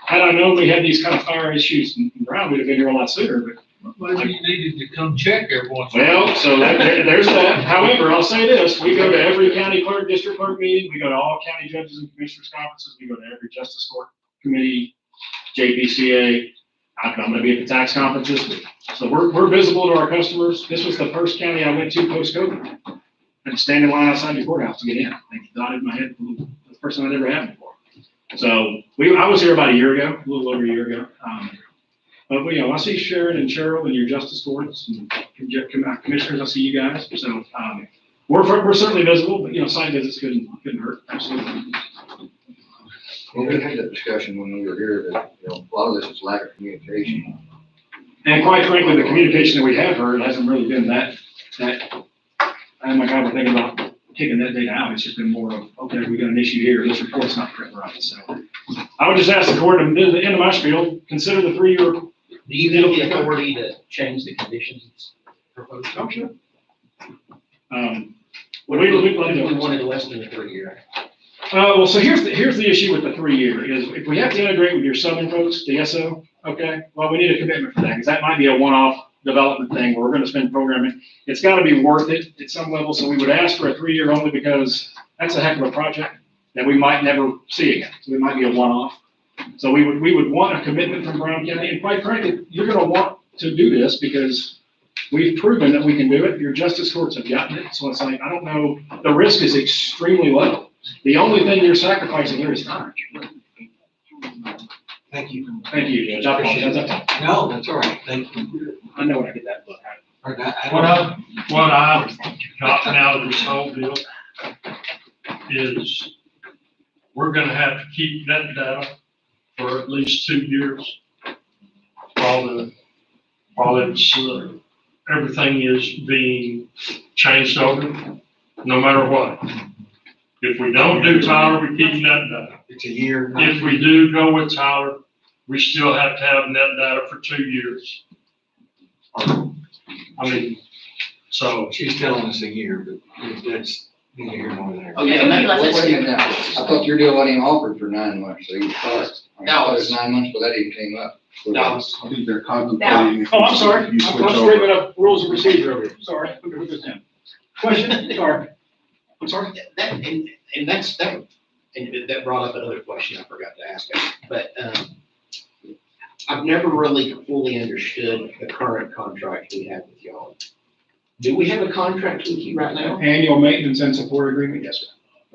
had I known we had these kind of fire issues in Brown, we'd have been here a lot sooner, but. Well, you needed to come check every once in a while. Well, so there's that. However, I'll say this, we go to every county clerk, district clerk meeting, we go to all county judges and commissioners conferences, we go to every justice court committee, JPCA. I'm gonna be at the tax conferences. So we're visible to our customers. This was the first county I went to post-COVID. I had to stand in line outside the courthouse to get in. I nodded my head, the first time I'd ever had before. So I was here about a year ago, a little over a year ago. But I see Sharon and Cheryl and your justice courts and commissioners, I see you guys. So we're certainly visible, but site visits couldn't hurt, absolutely. Well, we had that discussion when we were here that, a lot of this is lack of communication. And quite frankly, the communication that we have heard hasn't really been that, oh my God, we're thinking about taking that data out. It's just been more of, okay, we got an issue here, this report's not printing right. So I would just ask the court, at the end of my spiel, consider the 3-year. Do you have the authority to change the conditions proposed? Oh, sure. What if we wanted less than a 3-year? Well, so here's the issue with the 3-year is if we have to integrate with your southern folks, the SO, okay, well, we need a commitment for that, because that might be a one-off development thing where we're going to spend programming. It's got to be worth it at some level, so we would ask for a 3-year only because that's a heck of a project that we might never see again. So it might be a one-off. So we would want a commitment from Brown County, and quite frankly, you're going to want to do this because we've proven that we can do it. Your justice courts have gotten it, so it's like, I don't know, the risk is extremely low. The only thing you're sacrificing here is time. Thank you. Thank you, Judge. I apologize. No, that's all right. Thank you. I know when I get that book. What I've gotten out of this whole deal is we're gonna have to keep that data for at least 2 years. While it's, everything is being changed over, no matter what. If we don't do Tyler, we keep net data. It's a year. If we do go with Tyler, we still have to have net data for 2 years. So. She's telling us a year, but that's neither here nor there. Oh, yeah, wait a minute now. I thought your deal wasn't even offered for 9 months, so you start. No, it was 9 months, but that even came up. I think they're contemplating. Oh, I'm sorry. I'm You switch scraping over. up rules of procedure over here. Sorry. Put this in. Question? Sorry. I'm sorry. That brought up another question I forgot to ask. But I've never really fully understood the current contract we have with y'all. Do we have a contract with you right now? Annual maintenance and support agreement, yes, sir.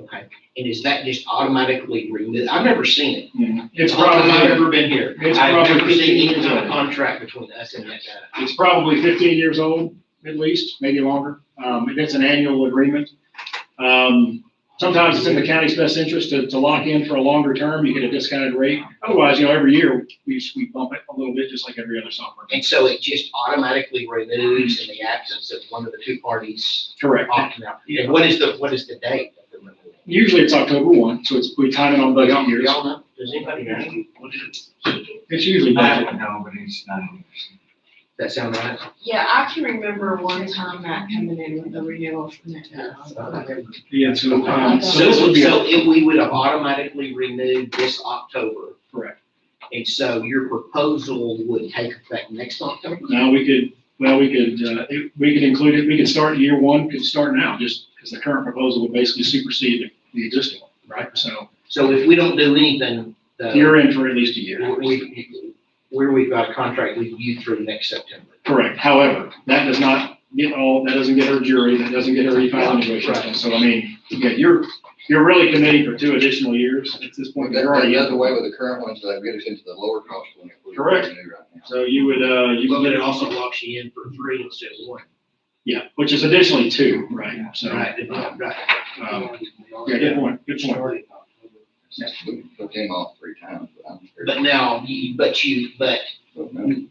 Okay. And is that just automatically renewed? I've never seen it. It's I've probably, never been here. it's I've probably never seen 15 any years kind of old. contract between us and that data. It's probably 15 years old, at least, maybe longer. And it's an annual agreement. Sometimes it's in the county's best interest to lock in for a longer term, you get a discounted rate. Otherwise, every year, we bump it a little bit, just like every other software. And so it just automatically renews in the absence of one of the two parties Correct. opting out. And what is the date of the renewal? Usually it's October 1, so we time it on budget years. Y'all know? Does anybody know? It's usually budget. No, but it's not. That sound right? Yeah, I can remember one time not coming in with a renewal from that. Yeah, so So this would be. if we would have automatically renewed this October. Correct. And so your proposal would take effect next October? No, we could include it, we could start year 1, could start now, just because the current proposal would basically supersede the existing one, right? So if we don't do anything, you're in for at least a year. Where we've got a contract with you through next September. Correct. However, that doesn't get her jury, that doesn't get her e-file negotiation. So, you're really committing for 2 additional years at this point. You're already That's the way with the current one, so that get us into the lower cost one. If we Correct. renew right now. So you would, But it also locks you in for 3 instead of 1. yeah, which is additionally 2, right? So, Right. yeah, good point, good point. We can put them off 3 times, but I'm sure. But now,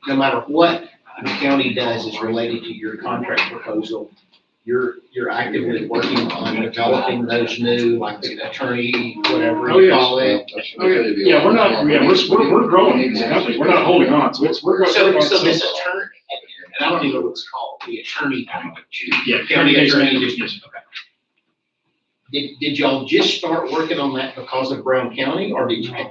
no matter what the county does is related to your contract proposal, you're actively working on developing those new, like the attorney, whatever Oh, you yes. call it. Yeah, we're growing as a company, we're not holding on, so we're growing. So this attorney, and I don't even know what it's called, the attorney package. Yeah, County attorney. yes. Did y'all just start working on that because of Brown County, or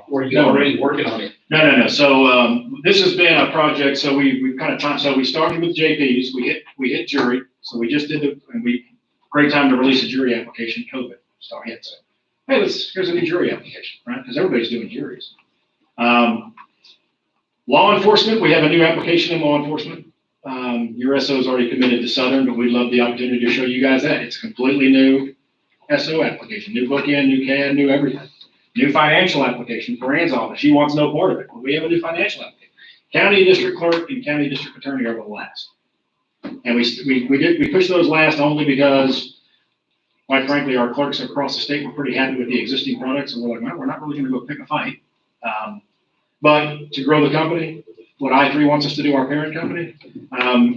were you No. already working on it? No. So, this has been a project, so we've kind of time, so we started with JPs, we hit jury, so we just did great time to release a jury application, COVID start hit, so, hey, here's a new jury application, right? Because everybody's doing juries. Law enforcement, we have a new application in law enforcement. Your SO is already committed to Southern, but we'd love the opportunity to show you guys that. It's completely new SO application, new bookend, new CAD, new everything. New financial application for Ann's office. She wants no part of it. But we have a new financial application. County district clerk and county district attorney are the last. And we pushed those last only because, quite frankly, our clerks across the state were pretty happy with the existing products. And we're like, well, we're not really going to go pick a fight. But to grow the company, what I3 wants us to do, our parent company,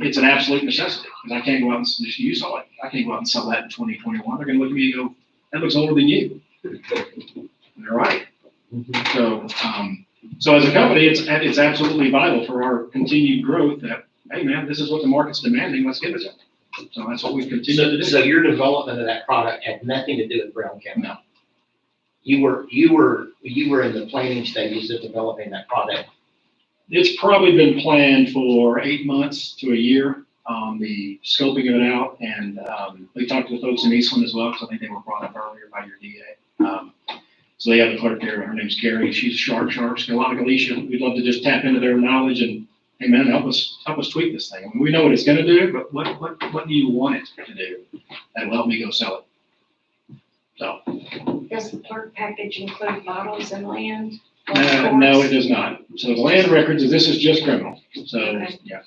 it's an absolute necessity. Because I can't go out and, you saw it, I can't go out and sell that in 2021. They're going to look at me and go, that looks older than you. And they're right. So as a company, it's absolutely vital for our continued growth that, hey man, this is what the market's demanding, let's give it to them. So that's what we've continued to do. So your development of that product had nothing to do with Brown County? No. You were in the planning stages of developing that product? It's probably been planned for 8 months to a year, the scoping of it out, and we talked to the folks in Eastland as well, because I think they were brought up earlier by your DA. So they have a clerk there, her name's Carrie, she's sharp, she's got a lot of Alicia. We'd love to just tap into their knowledge and, hey man, help us tweak this thing. I mean, we know what it's gonna do, but what do you want it to do? That'll help me go sell it. So. Does the clerk package include models and land? No, it does not. So the land records, this is just criminal, so, Okay. yeah.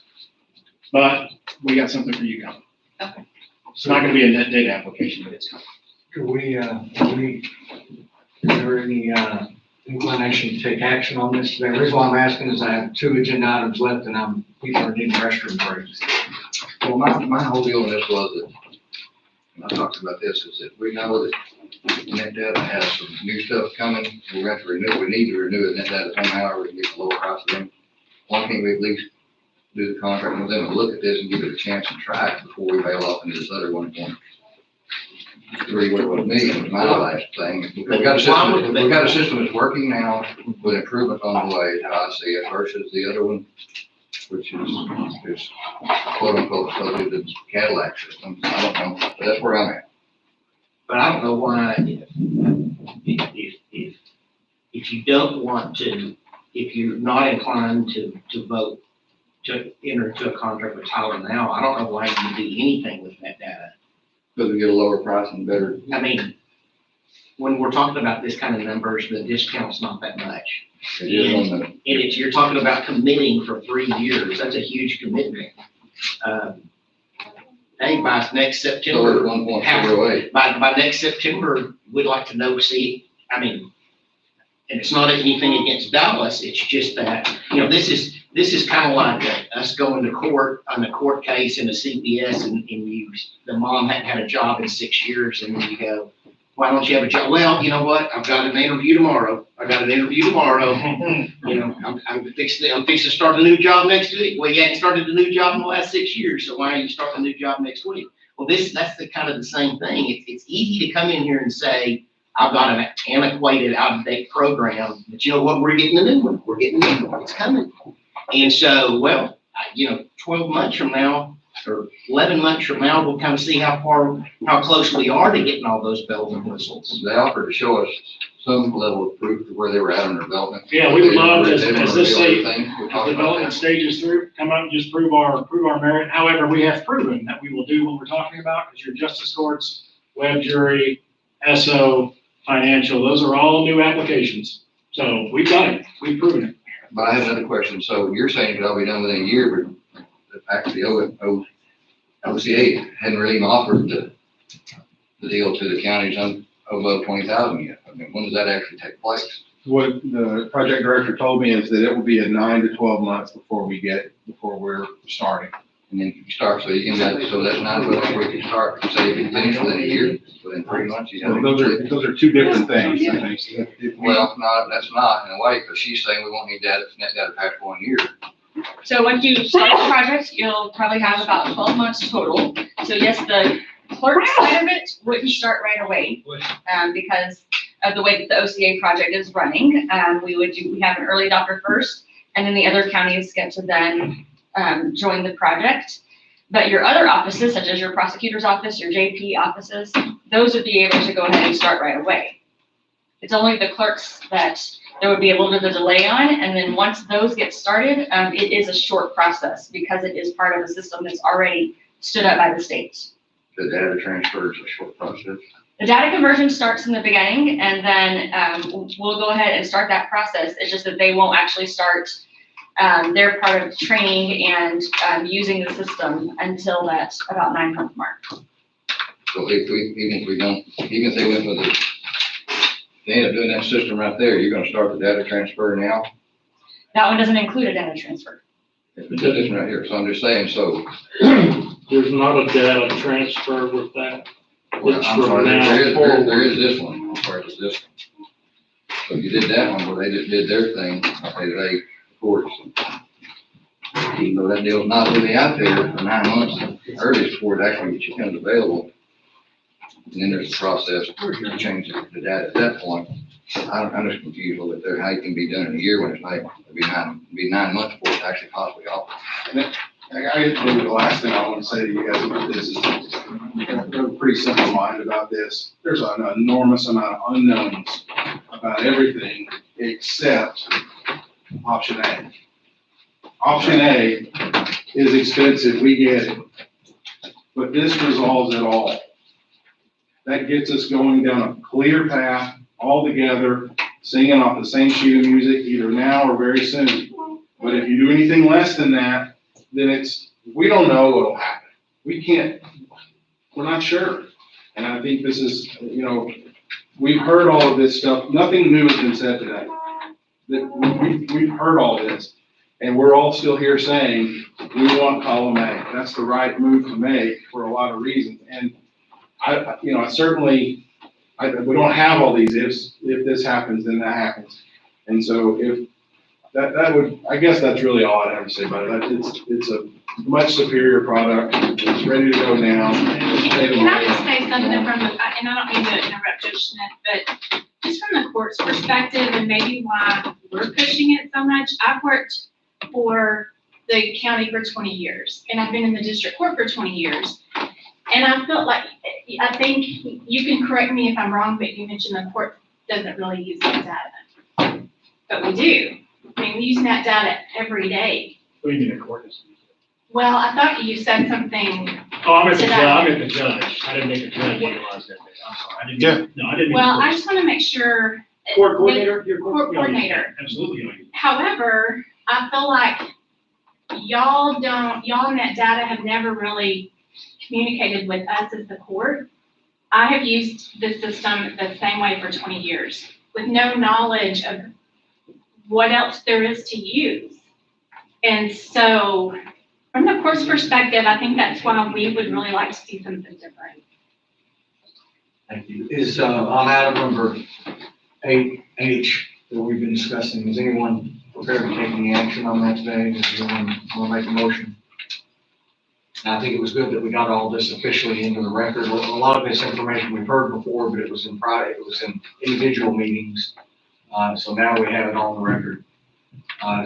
But we got something for you coming. Okay. It's not gonna be a net data application, but it's coming. Is there any inclination to take action on this today? The reason why I'm asking is I have 2 agenda items left and people are needing restroom breaks. Well, my whole deal on this was that, and I talked about this, is that we know that net data has some new stuff coming. We're going to renew, we need to renew the net data somehow, or we can get the lower price of them. Why can't we at least do the contract with them and look at this and give it a chance and try it before we bail off into this other one? Agree with me, and my last thing. We've got a system that's working now with improvement on the way, how I see it, versus the other one, which is quote unquote totally the Cadillac system. I don't know, but that's where I'm at. But I don't know why, if you don't want to, if you're not inclined to vote to enter into a contract with Tyler now, I don't know why you do anything with that data. Because we get a lower price and better. I mean, when we're talking about this kind of numbers, the discount's not that much. It is on the. And you're talking about committing for 3 years, that's a huge commitment. hey, by next So September, we're 1.408. by next September, we'd like to know, see, I mean, and it's not anything against Dallas, it's just that, this is kind of like us going to court on a court case in a CPS and the mom hadn't had a job in 6 years, and then you go, why don't you have a job? Well, you know what? I've got an interview tomorrow. I'm fixing to start a new job next week. Well, you hadn't started a new job in the last 6 years, so why are you starting a new job next week? Well, that's the kind of the same thing. It's easy to come in here and say, I've got an antiquated, out-of-date program, but you know what? We're getting a new one. We're getting a new one. It's coming. And so, 12 months from now, or 11 months from now, we'll kind of see how close we are to getting all those bells and whistles. They offered to show us some level of proof of where they were at on their development. Yeah, we would love, as They wanna this reveal say, everything. We the talked about development that. stages through, come out and just prove our merit. However, we have proven that we will do what we're talking about, because your justice courts, web jury, SO, financial, those are all new applications. So we've done it, we've proven it. But I have another question. So you're saying it could all be done within a year, but the fact the OCA hadn't really even offered the deal to the counties above 20,000 yet. I mean, when does that actually take place? What the project director told me is that it will be 9 to 12 months before we're starting. And then you start, so you can, so that's not where we can start, say you can finish within a year, within 3 months, you know. Those are two different things, I think. Well, no, that's not in a way, because she's saying we won't need data, net data past 1 year. So once you start the project, you'll probably have about 12 months total. So yes, the clerk side of it wouldn't start right away, because of the way that the OCA project is running. We have an early adopter first, and then the other counties get to then join the project. But your other offices, such as your prosecutor's office, your JP offices, those would be able to go ahead and start right away. It's only the clerks that there would be a little bit of a delay on, and then once those get started, it is a short process because it is part of a system that's already stood up by the state. The data transfer is a short process. The data conversion starts in the beginning, and then we'll go ahead and start that process. It's just that they won't actually start their part of training and using the system until that about 9-month mark. So even if they went with they end up doing that system right there, you're gonna start the data transfer now? That one doesn't include a data transfer. It's this one right here, so I'm just saying, so. There's not a data transfer with that. Well, It's I'm from sorry, now there forward. is this one, I'm sorry, it's this one. So if you did that one where they just did their thing, they, of course, even though that deal's not really out there for 9 months, earliest before it actually becomes available. And then there's a process to change the data at that point. I'm just confused a little bit there, how it can be done in a year when it's like, it'd be 9 months before it's actually possibly off. Maybe the last thing I want to say to you guys about this is, I'm pretty simple-minded about this. There's an enormous amount of unknowns about everything except option A. Option A is expensive, we get it. But this resolves it all. That gets us going down a clear path all together, singing off the same sheet of music, either now or very soon. But if you do anything less than that, then we don't know what'll happen. We're not sure. And I think this is, we've heard all of this stuff. Nothing new has been said today. We've heard all this. And we're all still here saying, we want column A. That's the right move to make for a lot of reasons. And I certainly, we don't have all these ifs. If this happens, then that happens. And so if that would, I guess that's really all I'd have to say about it. It's a much superior product. It's ready to go now. Can I just say something and I don't mean to interrupt Judge Smith, but just from the court's perspective and maybe why we're pushing it so much, I've worked for the county for 20 years and I've been in the district court for 20 years. And I felt like, I think you can correct me if I'm wrong, but you mentioned the court doesn't really use that data. But we do. I mean, we use that data every day. What do you mean the court is? Well, I thought you said something. Oh, I'm at the today. judge. I didn't make a judge realize that. I'm sorry. I didn't. Yeah. No, I didn't. Well, I just want to make sure. Court coordinator? Your Court coordinator. Absolutely. However, I feel like y'all in that data have never really communicated with us as the court. I have used the system the same way for 20 years with no knowledge of what else there is to use. And so from the court's perspective, I think that's why we would really like to see something different. Thank you. Is, on item number 8H that we've been discussing, is anyone prepared to take any action on that today? Does anyone want to make a motion? I think it was good that we got all this officially into the record. A lot of this information we've heard before, but it was in private, it was in individual meetings. So now we have it on the record.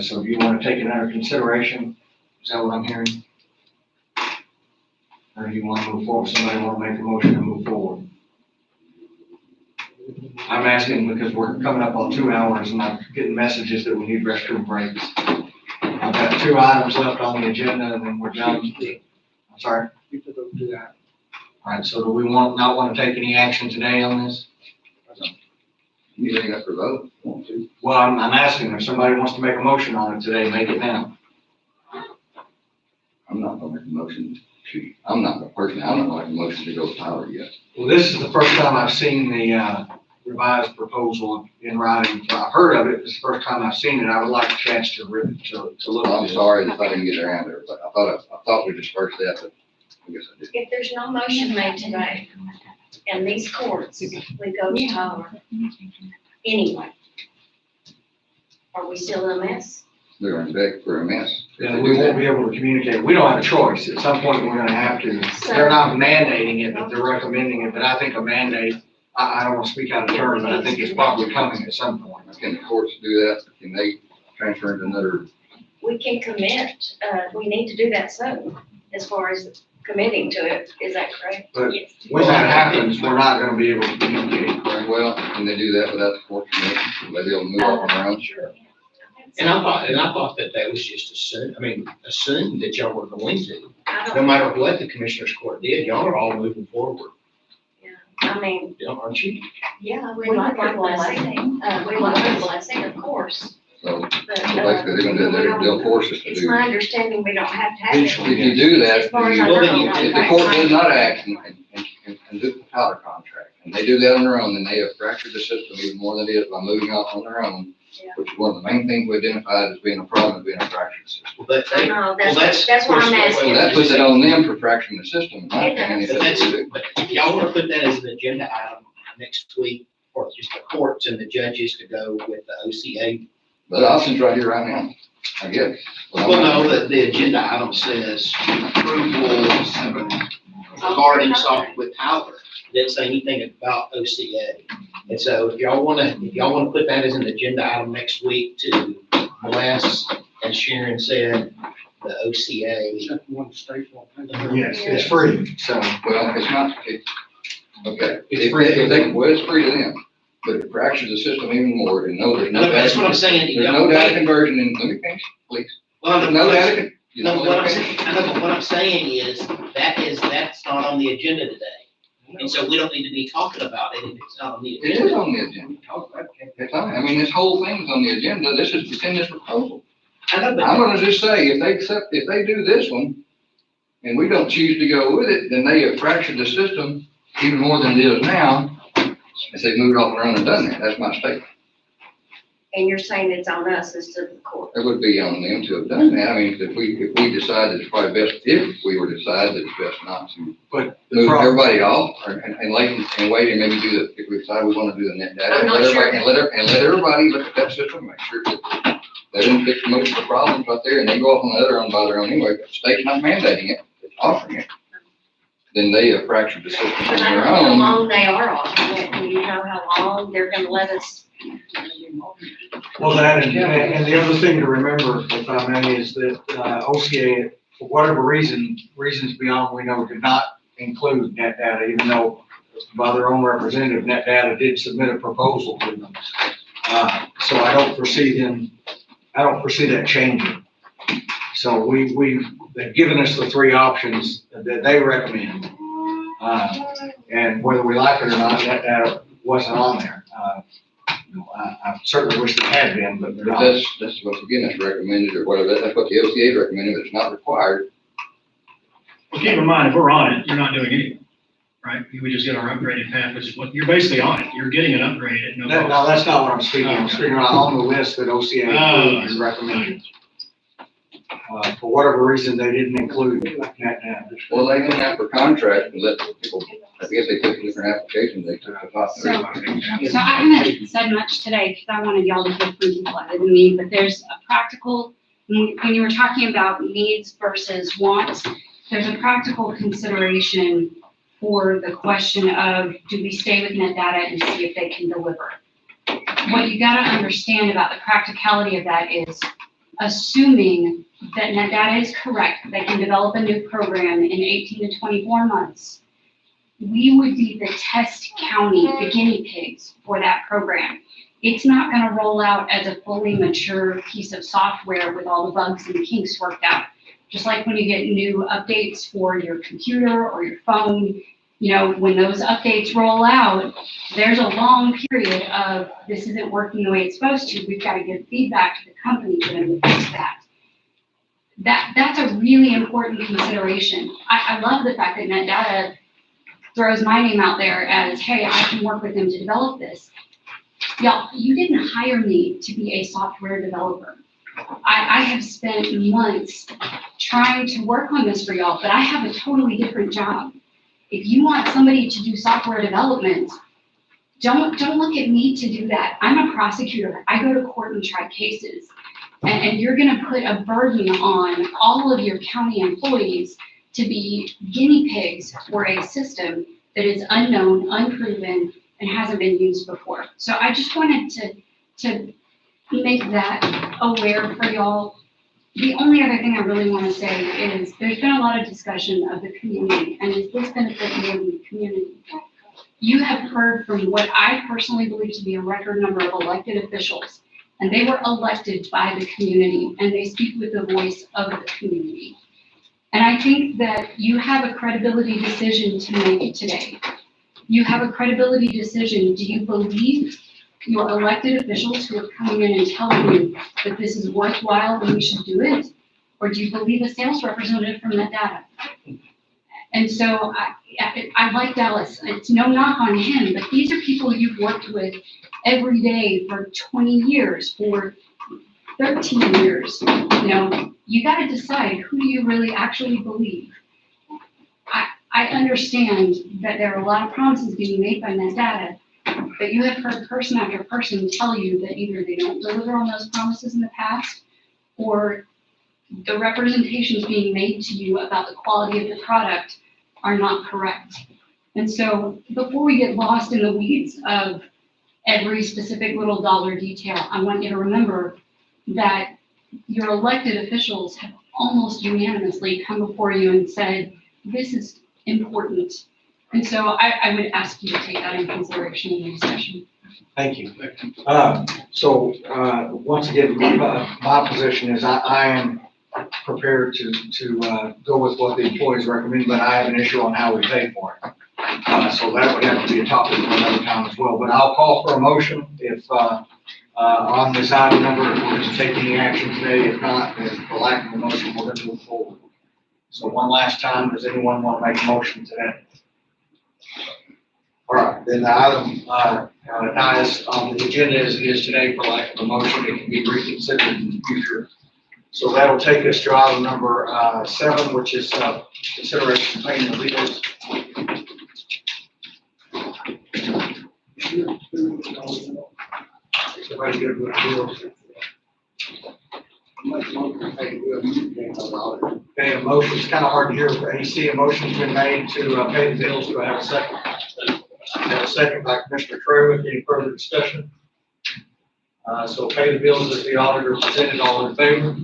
So do you want to take it under consideration? Is that what I'm hearing? Or do you want to move forward? Somebody want to make a motion to move forward? I'm asking because we're coming up on 2 hours and I'm getting messages that we need restroom breaks. I've got 2 items left on the agenda and then we're done. I'm sorry? All right, so do we not want to take any action today on this? You think that's for vote? Want to? Well, I'm asking if somebody wants to make a motion on it today, make it now. I'm not gonna make a motion to, I'm not gonna make a motion to go with Tyler yet. Well, this is the first time I've seen the revised proposal in writing. I've heard of it, it's the first time I've seen it. I would like a chance to look at I'm it. sorry if I didn't get around there, but I thought we dispersed that, but I guess I did. If there's no motion made today, and these courts, we go to Tyler anyway, are we still in a mess? They're in fact for a mess. And we won't be able to communicate. We don't have a choice. At some point, we're gonna have to. They're not mandating it, but they're recommending it. But I think a mandate, I don't want to speak out of turn, but I think it's probably coming at some point. Can the courts do that? Can they transfer into another? We can commit, we need to do that soon, as far as committing to it, is that correct? But when that happens, we're not gonna be able to communicate, correct? Well, can they do that without the court commission? Will they be able to move off on their own? Sure. And I thought that was just assumed that y'all were going to. No matter what the commissioners court did, y'all are all moving forward, I mean, aren't you? yeah, we like a blessing, we like a blessing, of course. So But, basically, they're gonna do, they'll force us to it's do. my understanding we don't have to have If it. you do that, As far as I if know, the court does not act and do the powder contract, and they do that on their own, then they have fractured the system even more than it is by moving off on their own, which is one of the main things we identified as being a problem, being a fractured system. But I know, that's what I'm asking. So that puts it on them for fracturing the system, in my opinion. But if y'all wanna put that as an agenda item next week, or just the courts and the judges to go with the OCA. The option's right here, right now, I guess. Well, no, the agenda item says approval regarding software with Tyler. It didn't say anything about OCA. And so if y'all wanna put that as an agenda item next week to bless, as Sharon said, the OCA. Yes, it's free, so. Well, it's not, okay. It's free. Well, it's free to them, but it fractures the system even more, and no, there's no. No, that's what I'm saying. There's no data conversion, and let me finish, please. Well, There's no data, no, what I'm saying, but what I'm saying is, that's not on the agenda today. And so we don't need to be talking about it if it's not on the It agenda. is on the agenda. I mean, this whole thing's on the agenda. It's in this proposal. I know, but I'm gonna just say, if they do this one, and we don't choose to go with it, then they have fractured the system even more than it is now, if they moved off their own and done that. That's my statement. And you're saying it's on us instead of the court. It would be on them to have done that. I mean, if we decide that it's probably best, if we were to decide that it's best not to But move everybody off, and wait and maybe do if we decide we wanna do the net data. I'm not let sure. everybody- And let everybody look at that system, make sure that they didn't fix most of the problems right there, and they go off on the other own by their own anyway, but the state's not mandating it, it's offering it. Then they have fractured the system on And I their don't know how own. long they are offering it, do you know how long they're gonna let us? Well, that, and the other thing to remember, if I may, is that OCA, for whatever reasons beyond we know, did not include net data, even though by their own representative, net data did submit a proposal to them. So I don't foresee that changing. So they've given us the three options that they recommend. And whether we like it or not, net data wasn't on there. I certainly wish it had been, but they're But not. that's once again, that's recommended, or whatever, that's what the OCA recommended, but it's not required. Well, keep in mind, if we're on it, you're not doing anything, right? We just get our upgraded path, which is what, you're basically on it. You're getting an upgrade at no No, cost. that's not what I'm speaking. I'm Okay. speaking about on the list that OCA approved and recommended. For whatever reason, they didn't include net data. Well, they didn't have for contract, but let people, I guess they took different applications, they took the top. So I haven't said much today because I wanted y'all to hear from people other than me, but there's a practical, when you were talking about needs versus wants, there's a practical consideration for the question of, do we stay with net data and see if they can deliver? What you gotta understand about the practicality of that is, assuming that net data is correct, they can develop a new program in 18 to 24 months, we would be the test county, the guinea pigs for that program. It's not gonna roll out as a fully mature piece of software with all the bugs and kinks worked out. Just like when you get new updates for your computer or your phone, you know, when those updates roll out, there's a long period of this isn't working the way it's supposed to. We've got to give feedback to the company for them to fix that. That's a really important consideration. I love the fact that NetData throws my name out there as, hey, I can work with them to develop this. Y'all, you didn't hire me to be a software developer. I have spent months trying to work on this for y'all, but I have a totally different job. If you want somebody to do software development, don't look at me to do that. I'm a prosecutor. I go to court and try cases. And you're gonna put a burden on all of your county employees to be guinea pigs for a system that is unknown, unproven, and hasn't been used before. So I just wanted to make that aware for y'all. The only other thing I really want to say is there's been a lot of discussion of the community, and is this benefit more than the community? You have heard from what I personally believe to be a record number of elected officials, and they were elected by the community, and they speak with the voice of the community. And I think that you have a credibility decision to make today. You have a credibility decision. Do you believe your elected officials who are coming in and telling you that this is worthwhile and we should do it? Or do you believe a sales representative from that data? And so I like Dallas. It's no knock on him, but these are people you've worked with every day for 20 years, for 13 years. You know, you got to decide, who do you really actually believe? I understand that there are a lot of promises being made by net data, but you have heard person after person tell you that either they don't deliver on those promises in the past, or the representations being made to you about the quality of the product are not correct. And so before we get lost in the weeds of every specific little dollar detail, I want you to remember that your elected officials have almost unanimously come before you and said, this is important. And so I would ask you to take that in consideration in your discussion. Thank you. Once again, my position is I am prepared to go with what the employees recommend, but I have an issue on how we pay for it. So that would have to be a topic for another time as well. But I'll call for a motion if on this item number, if we're going to take any action today. If not, then for lack of a motion, we're going to move forward. So one last time, does anyone want to make a motion today? All right, then the item dies on the agenda as it is today for lack of a motion. It can be reconsidered in the future. So that'll take us to item number 7, which is consideration of payment of bills. Everybody good with bills? Okay, a motion, it's kind of hard to hear for AC. A motion's been made to pay the bills. Do I have a second? I have a second by Commissioner Trawick. Any further discussion? So pay the bills as the auditor presented. All in favor?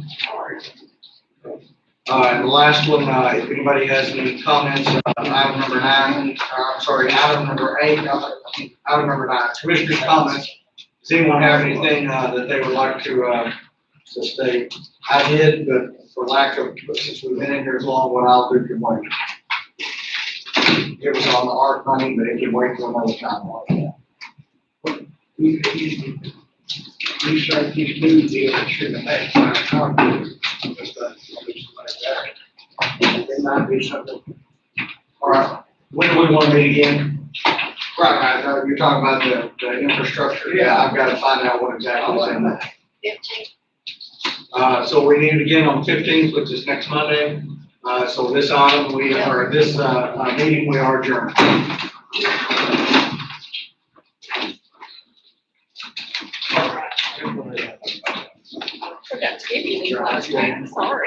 And the last one, if anybody has any comments, item number 9, item number 8, item number 9, Commissioner's comments. Does anyone have anything that they would like to state? I did, but for lack of, since we've been in here as long, what I'll do can wait. It was on the ARC money, but it can wait till another time. We start these new deals, should have had 5 companies. They might be do something. All right, when do we want to meet again? Right, you're talking about the infrastructure. Yeah, I've got to find out what exactly is in that. 15. So we need again on 15th, which is next Monday. So this item, this meeting, we are adjourned. Forgot to give you these last week, sorry.